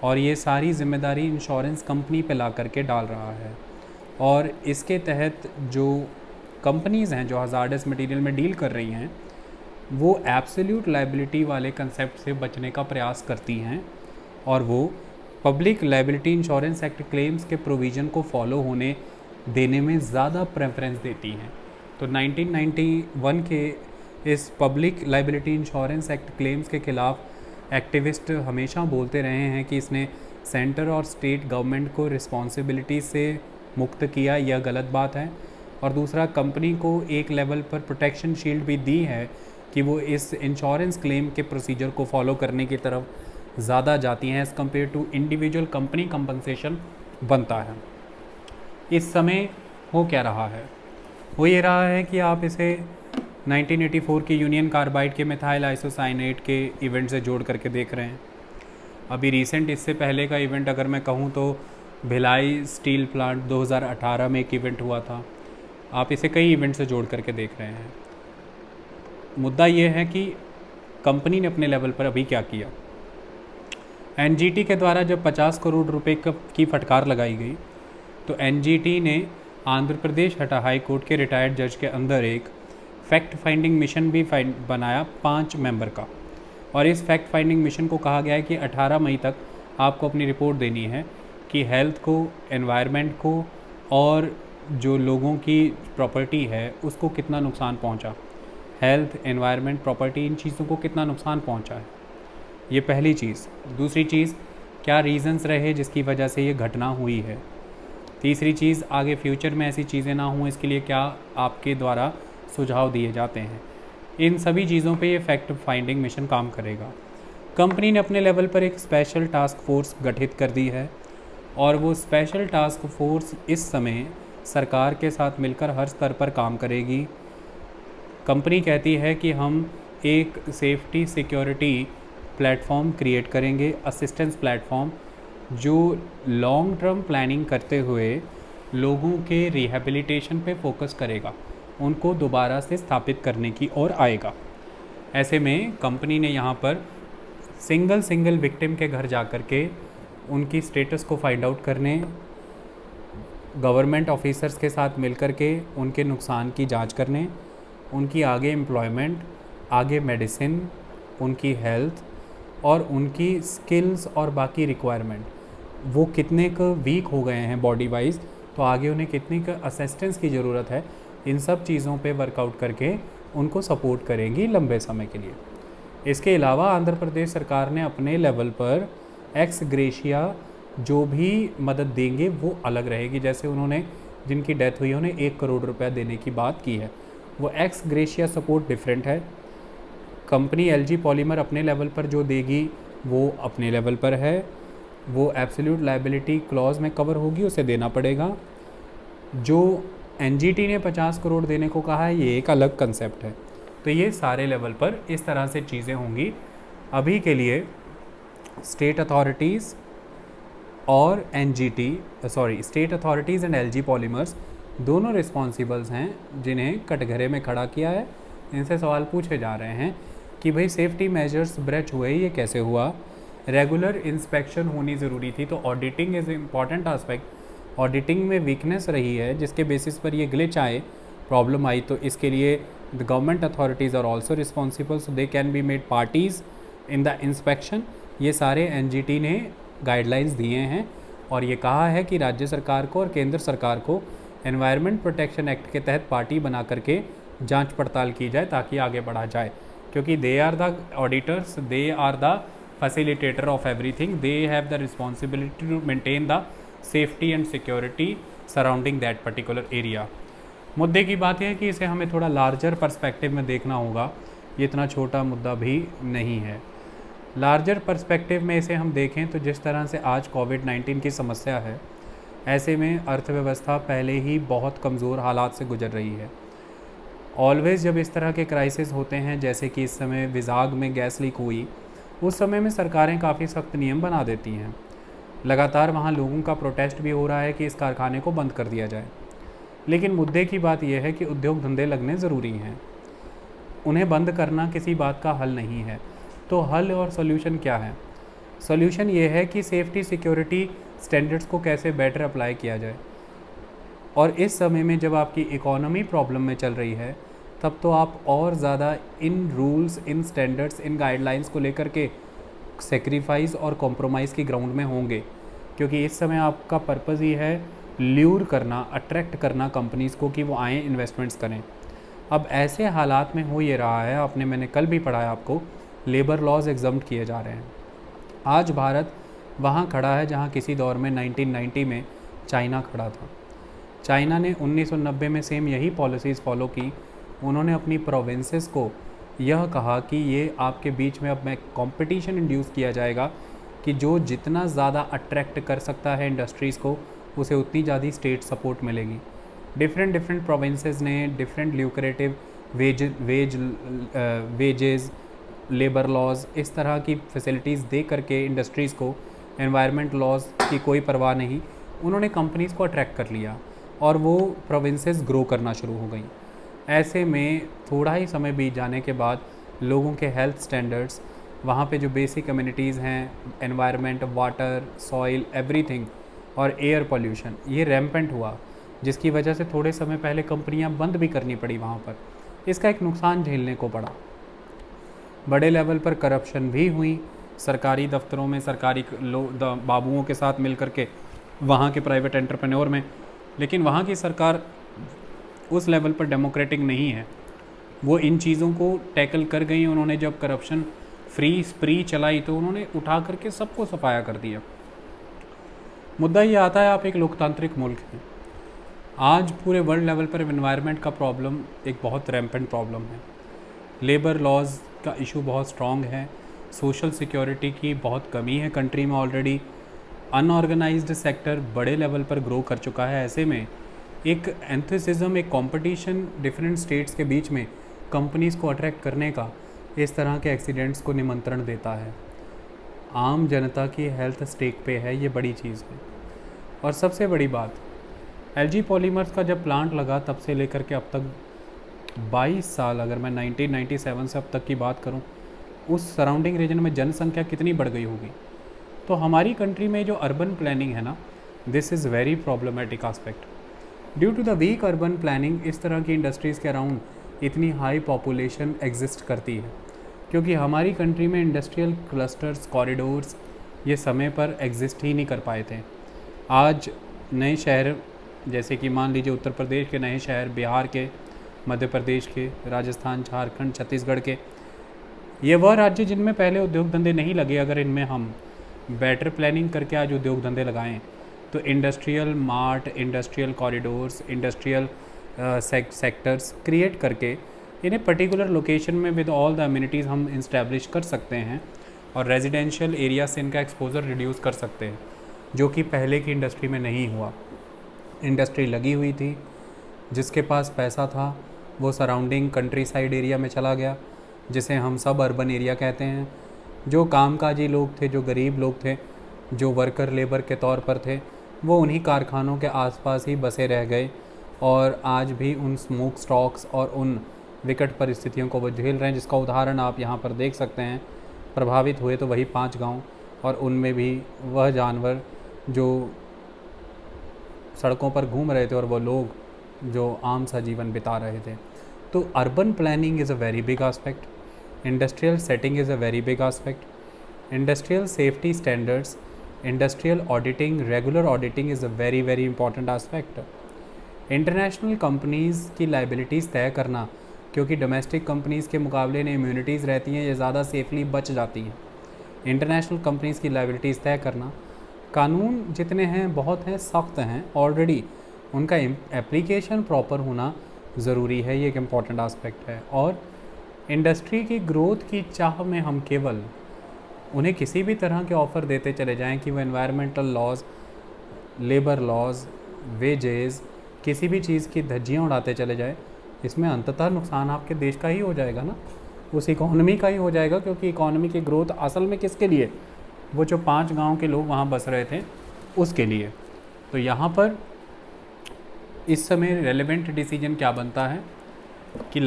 और ये सारी जिम्मेदारी इंश्योरेंस कंपनी पे ला करके डाल रहा है। और इसके तहत जो कंपनीज़ हैं जो हज़ार्डस मटेरियल में डील कर रही हैं, वो एब्सोल्यूट लायबिलिटी वाले कंसेप्ट से बचने का प्रयास करती हैं और वो public liability insurance act claims के प्रोविज़न को फॉलो होने देने में ज़्यादा प्रेफरेंस देती हैं। तो 1991 के इस public liability insurance act claims के ख़िलाफ़ एक्टिविस्ट हमेशा बोलते रहे हैं कि इसने सेंटर और स्टेट गवर्नमेंट को रिस्पॉन्सिबिलिटी से मुक्त किया, यह गलत बात है। और दूसरा, कंपनी को एक लेवल पर प्रोटेक्शन शील्ड भी दी है कि वो इस इंश्योरेंस क्लेम के प्रोसीजर को फॉलो करने की तरफ ज़्यादा जाती हैं as compare to individual company compensation बनता है। इस समय हो क्या रहा है? वो ये रहा है कि आप इसे 1984 की यूनियन कार्बाइड के मिथाइल आइसोसाइनेट के इवेंट से जोड़ करके देख रहे हैं। अभी रिसेंट इससे पहले का इवेंट अगर मैं कहूँ तो भिलाई स्टील प्लांट 2018 में एक इवेंट हुआ था। आप इसे कई इवेंट से जोड़ करके देख रहे हैं। मुद्दा ये है कि कंपनी ने अपने लेवल पर अभी क्या किया। NGT के द्वारा जब 50 करोड़ रुपए की फटकार लगाई गई तो NGT ने आंध्र प्रदेश हाई कोर्ट के रिटायर्ड जज के अंदर एक फैक्ट फाइंडिंग मिशन भी बनाया 5 मेंबर का। और इस फैक्ट फाइंडिंग मिशन को कहा गया है कि 18 मई तक आपको अपनी रिपोर्ट देनी है कि हेल्थ को, एनवायरनमेंट को और जो लोगों की प्रॉपर्टी है उसको कितना नुकसान पहुंचा। हेल्थ, एनवायरनमेंट, प्रॉपर्टी, इन चीज़ों को कितना नुकसान पहुंचा है, ये पहली चीज़। दूसरी चीज़, क्या रीज़न्स रहे जिसकी वजह से ये घटना हुई है। तीसरी चीज़, आगे फ्यूचर में ऐसी चीज़ें ना हों इसके लिए क्या आपके द्वारा सुझाव दिए जाते हैं। इन सभी चीज़ों पे ये फैक्ट फाइंडिंग मिशन काम करेगा। कंपनी ने अपने लेवल पर एक स्पेशल टास्क फोर्स गठित कर दी है और वो स्पेशल टास्क फोर्स इस समय सरकार के साथ मिलकर हर स्तर पर काम करेगी। कंपनी कहती है कि हम एक सेफ्टी सिक्योरिटी प्लेटफॉर्म क्रिएट करेंगे, असिस्टेंस प्लेटफॉर्म, जो लॉन्ग टर्म प्लानिंग करते हुए लोगों के रिहेबिलिटेशन पे फोकस करेगा, उनको दोबारा से स्थापित करने की ओर आएगा। ऐसे में कंपनी ने यहाँ पर सिंगल विक्टिम के घर जा कर के उनकी स्टेटस को फाइंड आउट करने, गवर्नमेंट ऑफिसर्स के साथ मिलकर के उनके नुकसान की जांच करने, उनकी आगे एम्प्लॉयमेंट, आगे मेडिसिन, उनकी हेल्थ और उनकी स्किल्स और बाकी रिक्वायरमेंट, वो कितने का वीक हो गए हैं बॉडी वाइज, तो आगे उन्हें कितनी का असिस्टेंस की ज़रूरत है, इन सब चीज़ों पे वर्कआउट करके उनको सपोर्ट करेंगी लंबे समय के लिए। इसके अलावा आंध्र प्रदेश सरकार ने अपने लेवल पर एक्स ग्रेशिया जो भी मदद देंगे वो अलग रहेगी। जैसे उन्होंने जिनकी डेथ हुई उन्हें 1 करोड़ रुपया देने की बात की है, वो एक्स ग्रेशिया सपोर्ट डिफरेंट है। कंपनी LG पॉलीमर अपने लेवल पर जो देगी वो अपने लेवल पर है, वो एब्सोल्यूट लायबिलिटी क्लॉज में कवर होगी, उसे देना पड़ेगा। जो NGT ने 50 करोड़ देने को कहा है ये एक अलग कंसेप्ट है। तो ये सारे लेवल पर इस तरह से चीज़ें होंगी। अभी के लिए स्टेट अथॉरिटीज़ और state authorities and LG polymers दोनों रिस्पॉन्सिबल्स हैं जिन्हें कटघरे में खड़ा किया है। इनसे सवाल पूछे जा रहे हैं कि भाई सेफ्टी मेजर्स ब्रेच हुए, ये कैसे हुआ, रेगुलर इंस्पेक्शन होनी ज़रूरी थी, तो auditing is important aspect. Auditing में वीकनेस रही है जिसके बेसिस पर ये ग्लिच आए, प्रॉब्लम आई, तो इसके लिए the government authorities are also responsible, so they can be made parties in the inspection. ये सारे NGT ने गाइडलाइंस दिए हैं और ये कहा है कि राज्य सरकार को और केंद्र सरकार को एनवायरनमेंट प्रोटेक्शन एक्ट के तहत पार्टी बना करके जांच पड़ताल की जाए ताकि आगे बढ़ा जाए, क्योंकि they are the auditors, they are the facilitator of everything, they have the responsibility to maintain the safety and security surrounding that particular area. मुद्दे की बात यह है कि इसे हमें थोड़ा लार्जर पर्सपेक्टिव में देखना होगा, ये इतना छोटा मुद्दा भी नहीं है। लार्जर पर्सपेक्टिव में इसे हम देखें तो जिस तरह से आज कोविड-19 की समस्या है, ऐसे में अर्थव्यवस्था पहले ही बहुत कमज़ोर हालात से गुजर रही है। ऑलवेज़ जब इस तरह के क्राइसिस होते हैं, जैसे कि इस समय विजाग में गैस लीक हुई, उस समय में सरकारें काफ़ी सख्त नियम बना देती हैं। लगातार वहाँ लोगों का प्रोटेस्ट भी हो रहा है कि इस कारखाने को बंद कर दिया जाए, लेकिन मुद्दे की बात यह है कि उद्योग धंधे लगने ज़रूरी हैं, उन्हें बंद करना किसी बात का हल नहीं है। तो हल और सॉल्यूशन क्या है? सॉल्यूशन ये है कि सेफ्टी सिक्योरिटी स्टैंडर्ड्स को कैसे बेटर अप्लाई किया जाए। और इस समय में जब आपकी इकोनॉमी प्रॉब्लम में चल रही है, तब तो आप और ज़्यादा इन रूल्स, इन स्टैंडर्ड्स, इन गाइडलाइंस को लेकर के सेक्रीफाइस और कॉम्प्रोमाइज़ की ग्राउंड में होंगे, क्योंकि इस समय आपका पर्पज़ ही है ल्यूर करना, अट्रैक्ट करना कंपनीज़ को कि वो आएँ, इन्वेस्टमेंट्स करें। अब ऐसे हालात में हो ये रहा है, मैंने कल भी पढ़ा है आपको, लेबर लॉज एग्जम्प्ट किए जा रहे हैं। आज भारत वहाँ खड़ा है जहाँ किसी दौर में 1990 में चाइना खड़ा था। चाइना ने 1990 में सेम यही पॉलिसीज़ फॉलो की। उन्होंने अपनी प्रोविंसेस को यह कहा कि ये आपके बीच में अब में कंपटीशन इंड्यूस किया जाएगा कि जो जितना ज़्यादा अट्रैक्ट कर सकता है इंडस्ट्रीज़ को, उसे उतनी ज़्यादा स्टेट सपोर्ट मिलेगी। डिफरेंट प्रोविंसेस ने different lucrative wages, labour laws, इस तरह की फैसिलिटीज़ दे करके इंडस्ट्रीज़ को, एनवायरनमेंट लॉज की कोई परवाह नहीं, उन्होंने कंपनीज़ को अट्रैक्ट कर लिया और वो प्रोविंसेस ग्रो करना शुरू हो गई। ऐसे में थोड़ा ही समय बीत जाने के बाद लोगों के हेल्थ स्टैंडर्ड्स, वहाँ पे जो बेसिक कम्युनिटीज़ हैं, एनवायरनमेंट, वाटर, सॉइल, एवरीथिंग और एयर पोल्यूशन, ये रैम्पेंट हुआ, जिसकी वजह से थोड़े समय पहले कंपनियाँ बंद भी करनी पड़ी वहाँ पर। इसका एक नुकसान झेलने को पड़ा। बड़े लेवल पर करप्शन भी हुई सरकारी दफ्तरों में, सरकारी बाबुओं के साथ मिल करके वहाँ के प्राइवेट एंटरप्रेन्योर में, लेकिन वहाँ की सरकार उस लेवल पर डेमोक्रेटिक नहीं है। वो इन चीज़ों को टैकल कर गई। उन्होंने जब करप्शन फ्री स्प्री चलाई तो उन्होंने उठा करके सबको सफाया कर दिया। मुद्दा ये आता है, आप एक लोकतांत्रिक मुल्क हैं, आज पूरे वर्ल्ड लेवल पर एनवायरनमेंट का प्रॉब्लम एक बहुत रैम्पेंट प्रॉब्लम है, लेबर लॉज का इशू बहुत स्ट्रॉन्ग है, सोशल सिक्योरिटी की बहुत कमी है कंट्री में ऑलरेडी, अनऑर्गेनाइज्ड सेक्टर बड़े लेवल पर ग्रो कर चुका है। ऐसे में एक एंथुसिज्म, एक कंपटीशन डिफरेंट स्टेट्स के बीच में कंपनीज़ को अट्रैक्ट करने का इस तरह के एक्सीडेंट्स को निमंत्रण देता है। आम जनता की हेल्थ स्टेक पे है, ये बड़ी चीज़ है। और सबसे बड़ी बात, एलजी पॉलीमर्स का जब प्लांट लगा तब से लेकर के अब तक 22 साल, अगर मैं 1997 से अब तक की बात करूं, उस सराउंडिंग रीजन में जनसंख्या कितनी बढ़ गई होगी। तो हमारी कंट्री में जो अर्बन प्लानिंग है ना, this is very problematic aspect. Due to the weak urban planning, इस तरह की इंडस्ट्रीज़ के अराउंड इतनी हाई पॉपुलेशन एग्जिस्ट करती है, क्योंकि हमारी कंट्री में इंडस्ट्रियल क्लस्टर्स, कॉरिडोर्स ये समय पर एग्जिस्ट ही नहीं कर पाए थे। आज नए शहर, जैसे कि मान लीजिए उत्तर प्रदेश के नए शहर, बिहार के, मध्य प्रदेश के, राजस्थान, झारखंड, छत्तीसगढ़ के, ये वह राज्य जिनमें पहले उद्योग धंधे नहीं लगे। अगर इनमें हम बेटर प्लानिंग करके आज उद्योग धंधे लगाएं तो industrial mart, industrial corridors, industrial sectors create करके इन्हें पर्टिकुलर लोकेशन में विद ऑल द अम्यूनिटीज़ हम इस्टेब्लिश कर सकते हैं और रेजिडेंशियल एरिया से इनका एक्सपोजर रिड्यूस कर सकते हैं, जो कि पहले की इंडस्ट्री में नहीं हुआ। इंडस्ट्री लगी हुई थी, जिसके पास पैसा था वो सराउंडिंग कंट्री साइड एरिया में चला गया, जिसे हम सब अर्बन एरिया कहते हैं। जो कामकाजी लोग थे, जो गरीब लोग थे, जो वर्कर लेबर के तौर पर थे, वो उन्हीं कारखानों के आसपास ही बसे रह गए और आज भी उन स्मोक स्टॉक्स और उन विकट परिस्थितियों को वो झेल रहे हैं, जिसका उदाहरण आप यहाँ पर देख सकते हैं। प्रभावित हुए तो वही 5 गांव, और उनमें भी वह जानवर जो सड़कों पर घूम रहे थे और वो लोग जो आम सा जीवन बिता रहे थे। तो urban planning is a very big aspect, industrial setting is a very big aspect, industrial safety standards industrial auditing, regular auditing is a very very important aspect. International companies की लाइबिलिटीज़ तय करना, क्योंकि डोमेस्टिक कंपनीज़ के मुकाबले में इम्यूनिटीज़ रहती हैं, ये ज़्यादा सेफली बच जाती हैं। इंटरनेशनल कंपनीज़ की लाइबिलिटीज़ तय करना, कानून जितने हैं बहुत हैं, सख्त हैं ऑलरेडी, उनका एप्लीकेशन प्रॉपर होना ज़रूरी है, ये एक इम्पॉर्टेंट आस्पेक्ट है। और इंडस्ट्री की ग्रोथ की चाह में हम केवल उन्हें किसी भी तरह के ऑफ़र देते चले जाएं कि वो environmental laws, labour laws, wages, किसी भी चीज़ की धज्जियाँ उड़ाते चले जाए, इसमें अंततः नुकसान आपके देश का ही हो जाएगा ना, उस इकॉनमी का ही हो जाएगा। क्योंकि इकॉनमी की ग्रोथ असल में किसके लिए, वो जो 5 गांव के लोग वहाँ बस रहे थे उसके लिए। तो यहाँ पर इस समय रेलेवेंट डिसीजन क्या बनता है कि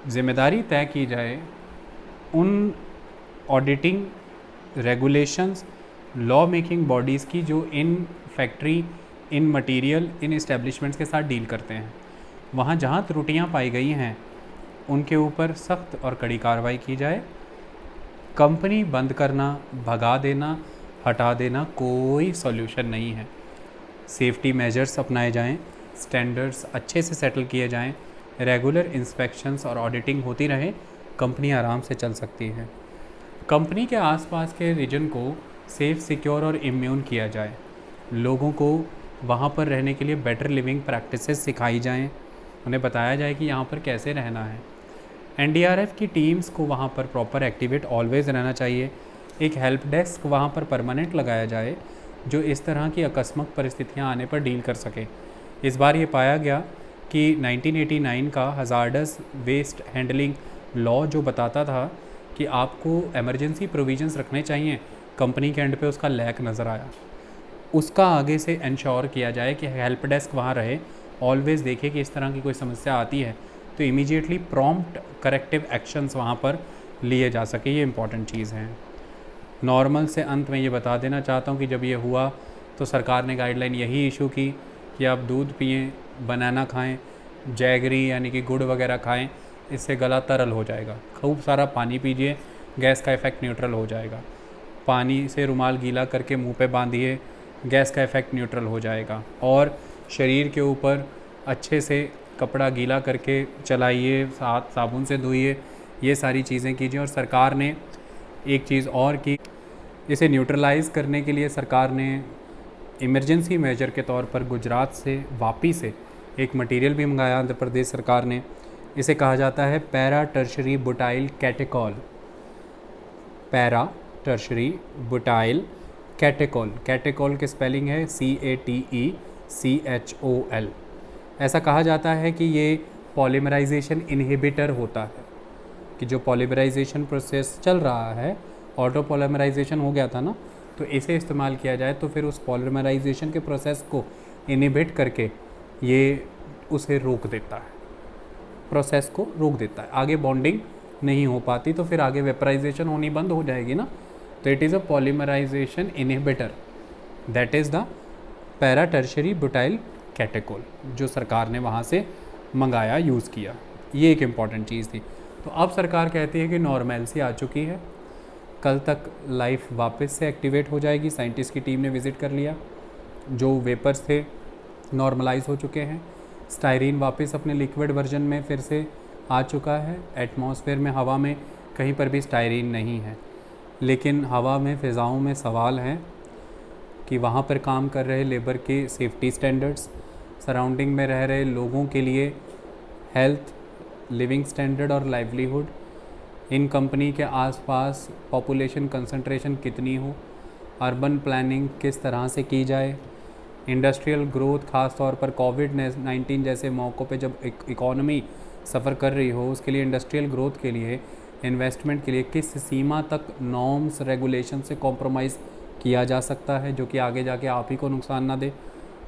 जिम्मेदारी तय की जाए उन auditing regulations, law making bodies की जो in factory, in material, in establishments के साथ डील करते हैं। वहाँ जहाँ त्रुटियाँ पाई गई हैं उनके ऊपर सख्त और कड़ी कार्रवाई की जाए। कंपनी बंद करना, भगा देना, हटा देना कोई सॉल्यूशन नहीं है। सेफ्टी मेजर्स अपनाए जाएं, स्टैंडर्ड्स अच्छे से सेटल किए जाएं, रेगुलर इंस्पेक्शंस और ऑडिटिंग होती रहे, कंपनी आराम से चल सकती है। कंपनी के आसपास के रीजन को सेफ़, सिक्योर और इम्यून किया जाए। लोगों को वहाँ पर रहने के लिए बेटर लिविंग प्रैक्टिसेस सिखाई जाएं, उन्हें बताया जाए कि यहाँ पर कैसे रहना है। एनडीआरएफ की टीम्स को वहाँ पर प्रॉपर एक्टिवेट ऑलवेज़ रहना चाहिए। एक हेल्प डेस्क वहाँ पर परमानेंट लगाया जाए जो इस तरह की आकस्मिक परिस्थितियाँ आने पर डील कर सके। इस बार ये पाया गया कि 1989 का हज़ार्डस वेस्ट हैंडलिंग लॉ जो बताता था कि आपको एमरजेंसी प्रोविजंस रखने चाहिए, कंपनी के एंड पे उसका लैक नज़र आया। उसका आगे से इंश्योर किया जाए कि हेल्प डेस्क वहाँ रहे, ऑलवेज़ देखे कि इस तरह की कोई समस्या आती है तो इमीडिएटली प्रॉम्प्ट करेक्टिव एक्शंस वहाँ पर लिए जा सके, ये इंपॉर्टेंट चीज़ है। नॉर्मल से अंत में ये बता देना चाहता हूँ कि जब ये हुआ तो सरकार ने गाइडलाइन यही इशू की कि आप दूध पिएं, बनाना खाएं, जैगरी यानी कि गुड़ वगैरह खाएं, इससे गला तरल हो जाएगा। खूब सारा पानी पीजिए, गैस का इफ़ेक्ट न्यूट्रल हो जाएगा। पानी से रुमाल गीला करके मुंह पे बांधिए, गैस का इफ़ेक्ट न्यूट्रल हो जाएगा। और शरीर के ऊपर अच्छे से कपड़ा गीला करके चलाइए, हाथ साबुन से धोइए, ये सारी चीज़ें कीजिए। और सरकार ने एक चीज़ और की, इसे न्यूट्रलाइज़ करने के लिए सरकार ने इमरजेंसी मेजर के तौर पर गुजरात से वापी से एक मटेरियल भी मंगाया आंध्र प्रदेश सरकार ने। इसे कहा जाता है para tertiary butyl catechol. Para tertiary butyl catechol, catechol की स्पेलिंग है CATECHOL। ऐसा कहा जाता है कि ये पॉलीमराइजेशन इनहिबिटर होता है, कि जो पॉलीमराइजेशन प्रोसेस चल रहा है, ऑटो पॉलीमराइजेशन हो गया था ना, तो इसे इस्तेमाल किया जाए तो फिर उस पॉलीमराइजेशन के प्रोसेस को इनहिबिट करके ये उसे रोक देता है, प्रोसेस को रोक देता है। आगे बॉन्डिंग नहीं हो पाती तो फिर आगे वेपराइजेशन होनी बंद हो जाएगी ना। तो it is a polymerization inhibitor, that is the para tertiary butyl catechol, जो सरकार ने वहाँ से मंगाया, यूज़ किया। ये एक इम्पॉर्टेंट चीज़ थी। तो अब सरकार कहती है कि नॉर्मैलिटी आ चुकी है, कल तक लाइफ वापस से एक्टिवेट हो जाएगी। साइंटिस्ट की टीम ने विज़िट कर लिया, जो वेपर्स थे नॉर्मलाइज हो चुके हैं, स्टायरीन वापस अपने लिक्विड वर्जन में फिर से आ चुका है। एटमॉस्फेयर में, हवा में कहीं पर भी स्टायरीन नहीं है, लेकिन हवा में, फ़िज़ाओं में सवाल हैं कि वहाँ पर काम कर रहे लेबर के सेफ्टी स्टैंडर्ड्स, सराउंडिंग में रह रहे लोगों के लिए हेल्थ, लिविंग स्टैंडर्ड और लाइवलीहुड, इन कंपनी के आसपास पॉपुलेशन कंसंट्रेशन कितनी हो, अर्बन प्लानिंग किस तरह से की जाए, इंडस्ट्रियल ग्रोथ, ख़ास तौर पर कोविड-19 जैसे मौक़ों पे जब इकॉनमी सफ़र कर रही हो, उसके लिए इंडस्ट्रियल ग्रोथ के लिए, इन्वेस्टमेंट के लिए किस सीमा तक नॉर्म्स, रेगुलेशन से कॉम्प्रोमाइज़ किया जा सकता है जो कि आगे जाके आप ही को नुकसान ना दे।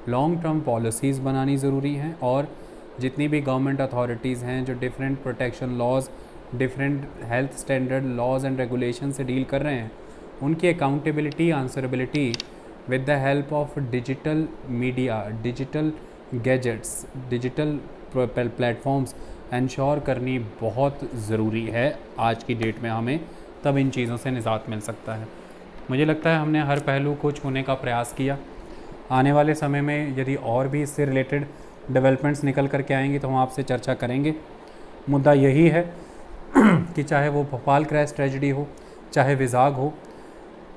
लॉन्ग टर्म पॉलिसीज़ बनानी ज़रूरी हैं। और जितनी भी गवर्नमेंट अथॉरिटीज़ हैं जो different protection laws, different health standard laws and regulation से डील कर रहे हैं, उनकी accountability, answerability with the help of digital media, digital gadgets, digital platforms ensure करनी बहुत ज़रूरी है आज की डेट में हमें, तब इन चीज़ों से निजात मिल सकता है। मुझे लगता है हमने हर पहलू को छूने का प्रयास किया। आने वाले समय में यदि और भी इससे रिलेटेड डेवलपमेंट्स निकल कर के आएंगी तो हम आपसे चर्चा करेंगे। मुद्दा यही है कि चाहे वो भोपाल क्रैश ट्रेजिडी हो, चाहे विजाग हो,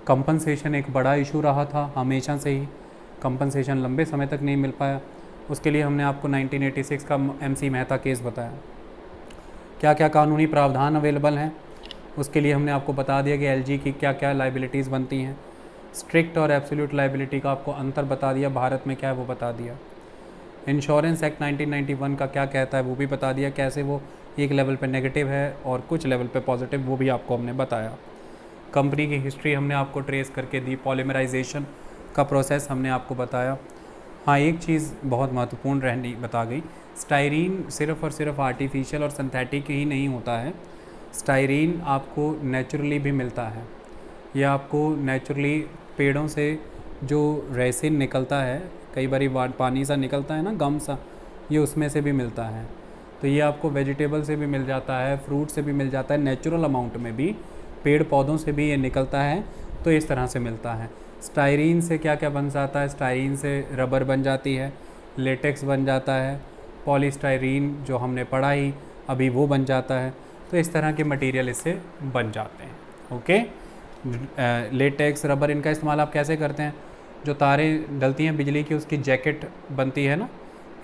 कंपनसेशन एक बड़ा इशू रहा था हमेशा से ही। कंपनसेशन लंबे समय तक नहीं मिल पाया। उसके लिए हमने आपको 1986 का MC मेहता केस बताया। क्या क्या कानूनी प्रावधान अवेलेबल हैं उसके लिए हमने आपको बता दिया कि LG की क्या क्या लाइबिलिटीज़ बनती हैं। स्ट्रिक्ट और एब्सोल्यूट लाइबिलिटी का आपको अंतर बता दिया, भारत में क्या है वो बता दिया। इंश्योरेंस एक्ट 1991 का क्या कहता है वो भी बता दिया, कैसे वो एक लेवल पे नेगेटिव है और कुछ लेवल पे पॉजिटिव, वो भी आपको हमने बताया। कंपनी की हिस्ट्री हमने आपको ट्रेस करके दी, पॉलीमराइजेशन का प्रोसेस हमने आपको बताया। हाँ, एक चीज़ बहुत महत्वपूर्ण रहनी बता गई, स्टायरीन सिर्फ़ और सिर्फ आर्टिफिशियल और सिंथेटिक ही नहीं होता है। स्टायरीन आपको नेचुरली भी मिलता है। यह आपको नेचुरली पेड़ों से जो रेसिन निकलता है, कई बार पानी सा निकलता है ना, गम सा, ये उसमें से भी मिलता है। तो ये आपको वेजिटेबल से भी मिल जाता है, फ्रूट से भी मिल जाता है, नेचुरल अमाउंट में भी, पेड़ पौधों से भी ये निकलता है। तो इस तरह से मिलता है। स्टायरीन से क्या क्या बन जाता है? स्टायरीन से रबर बन जाती है, लेटेक्स बन जाता है, पॉलीस्टायरीन जो हमने पढ़ा ही अभी वो बन जाता है। तो इस तरह के मटेरियल इससे बन जाते हैं। ओके, लेटेक्स, रबर, इनका इस्तेमाल आप कैसे करते हैं? जो तारें डलती हैं बिजली की, उसकी जैकेट बनती है ना,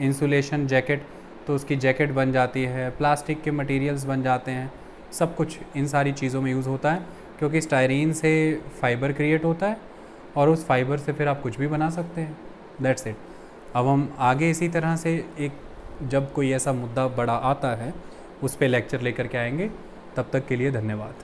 इंसुलेशन जैकेट, तो उसकी जैकेट बन जाती है। प्लास्टिक के मटेरियल्स बन जाते हैं। सब कुछ इन सारी चीज़ों में यूज़ होता है, क्योंकि स्टायरीन से फाइबर क्रिएट होता है और उस फाइबर से फिर आप कुछ भी बना सकते हैं। That's it. अब हम आगे इसी तरह से जब कोई ऐसा मुद्दा बड़ा आता है उस पर लेक्चर लेकर के आएंगे। तब तक के लिए धन्यवाद।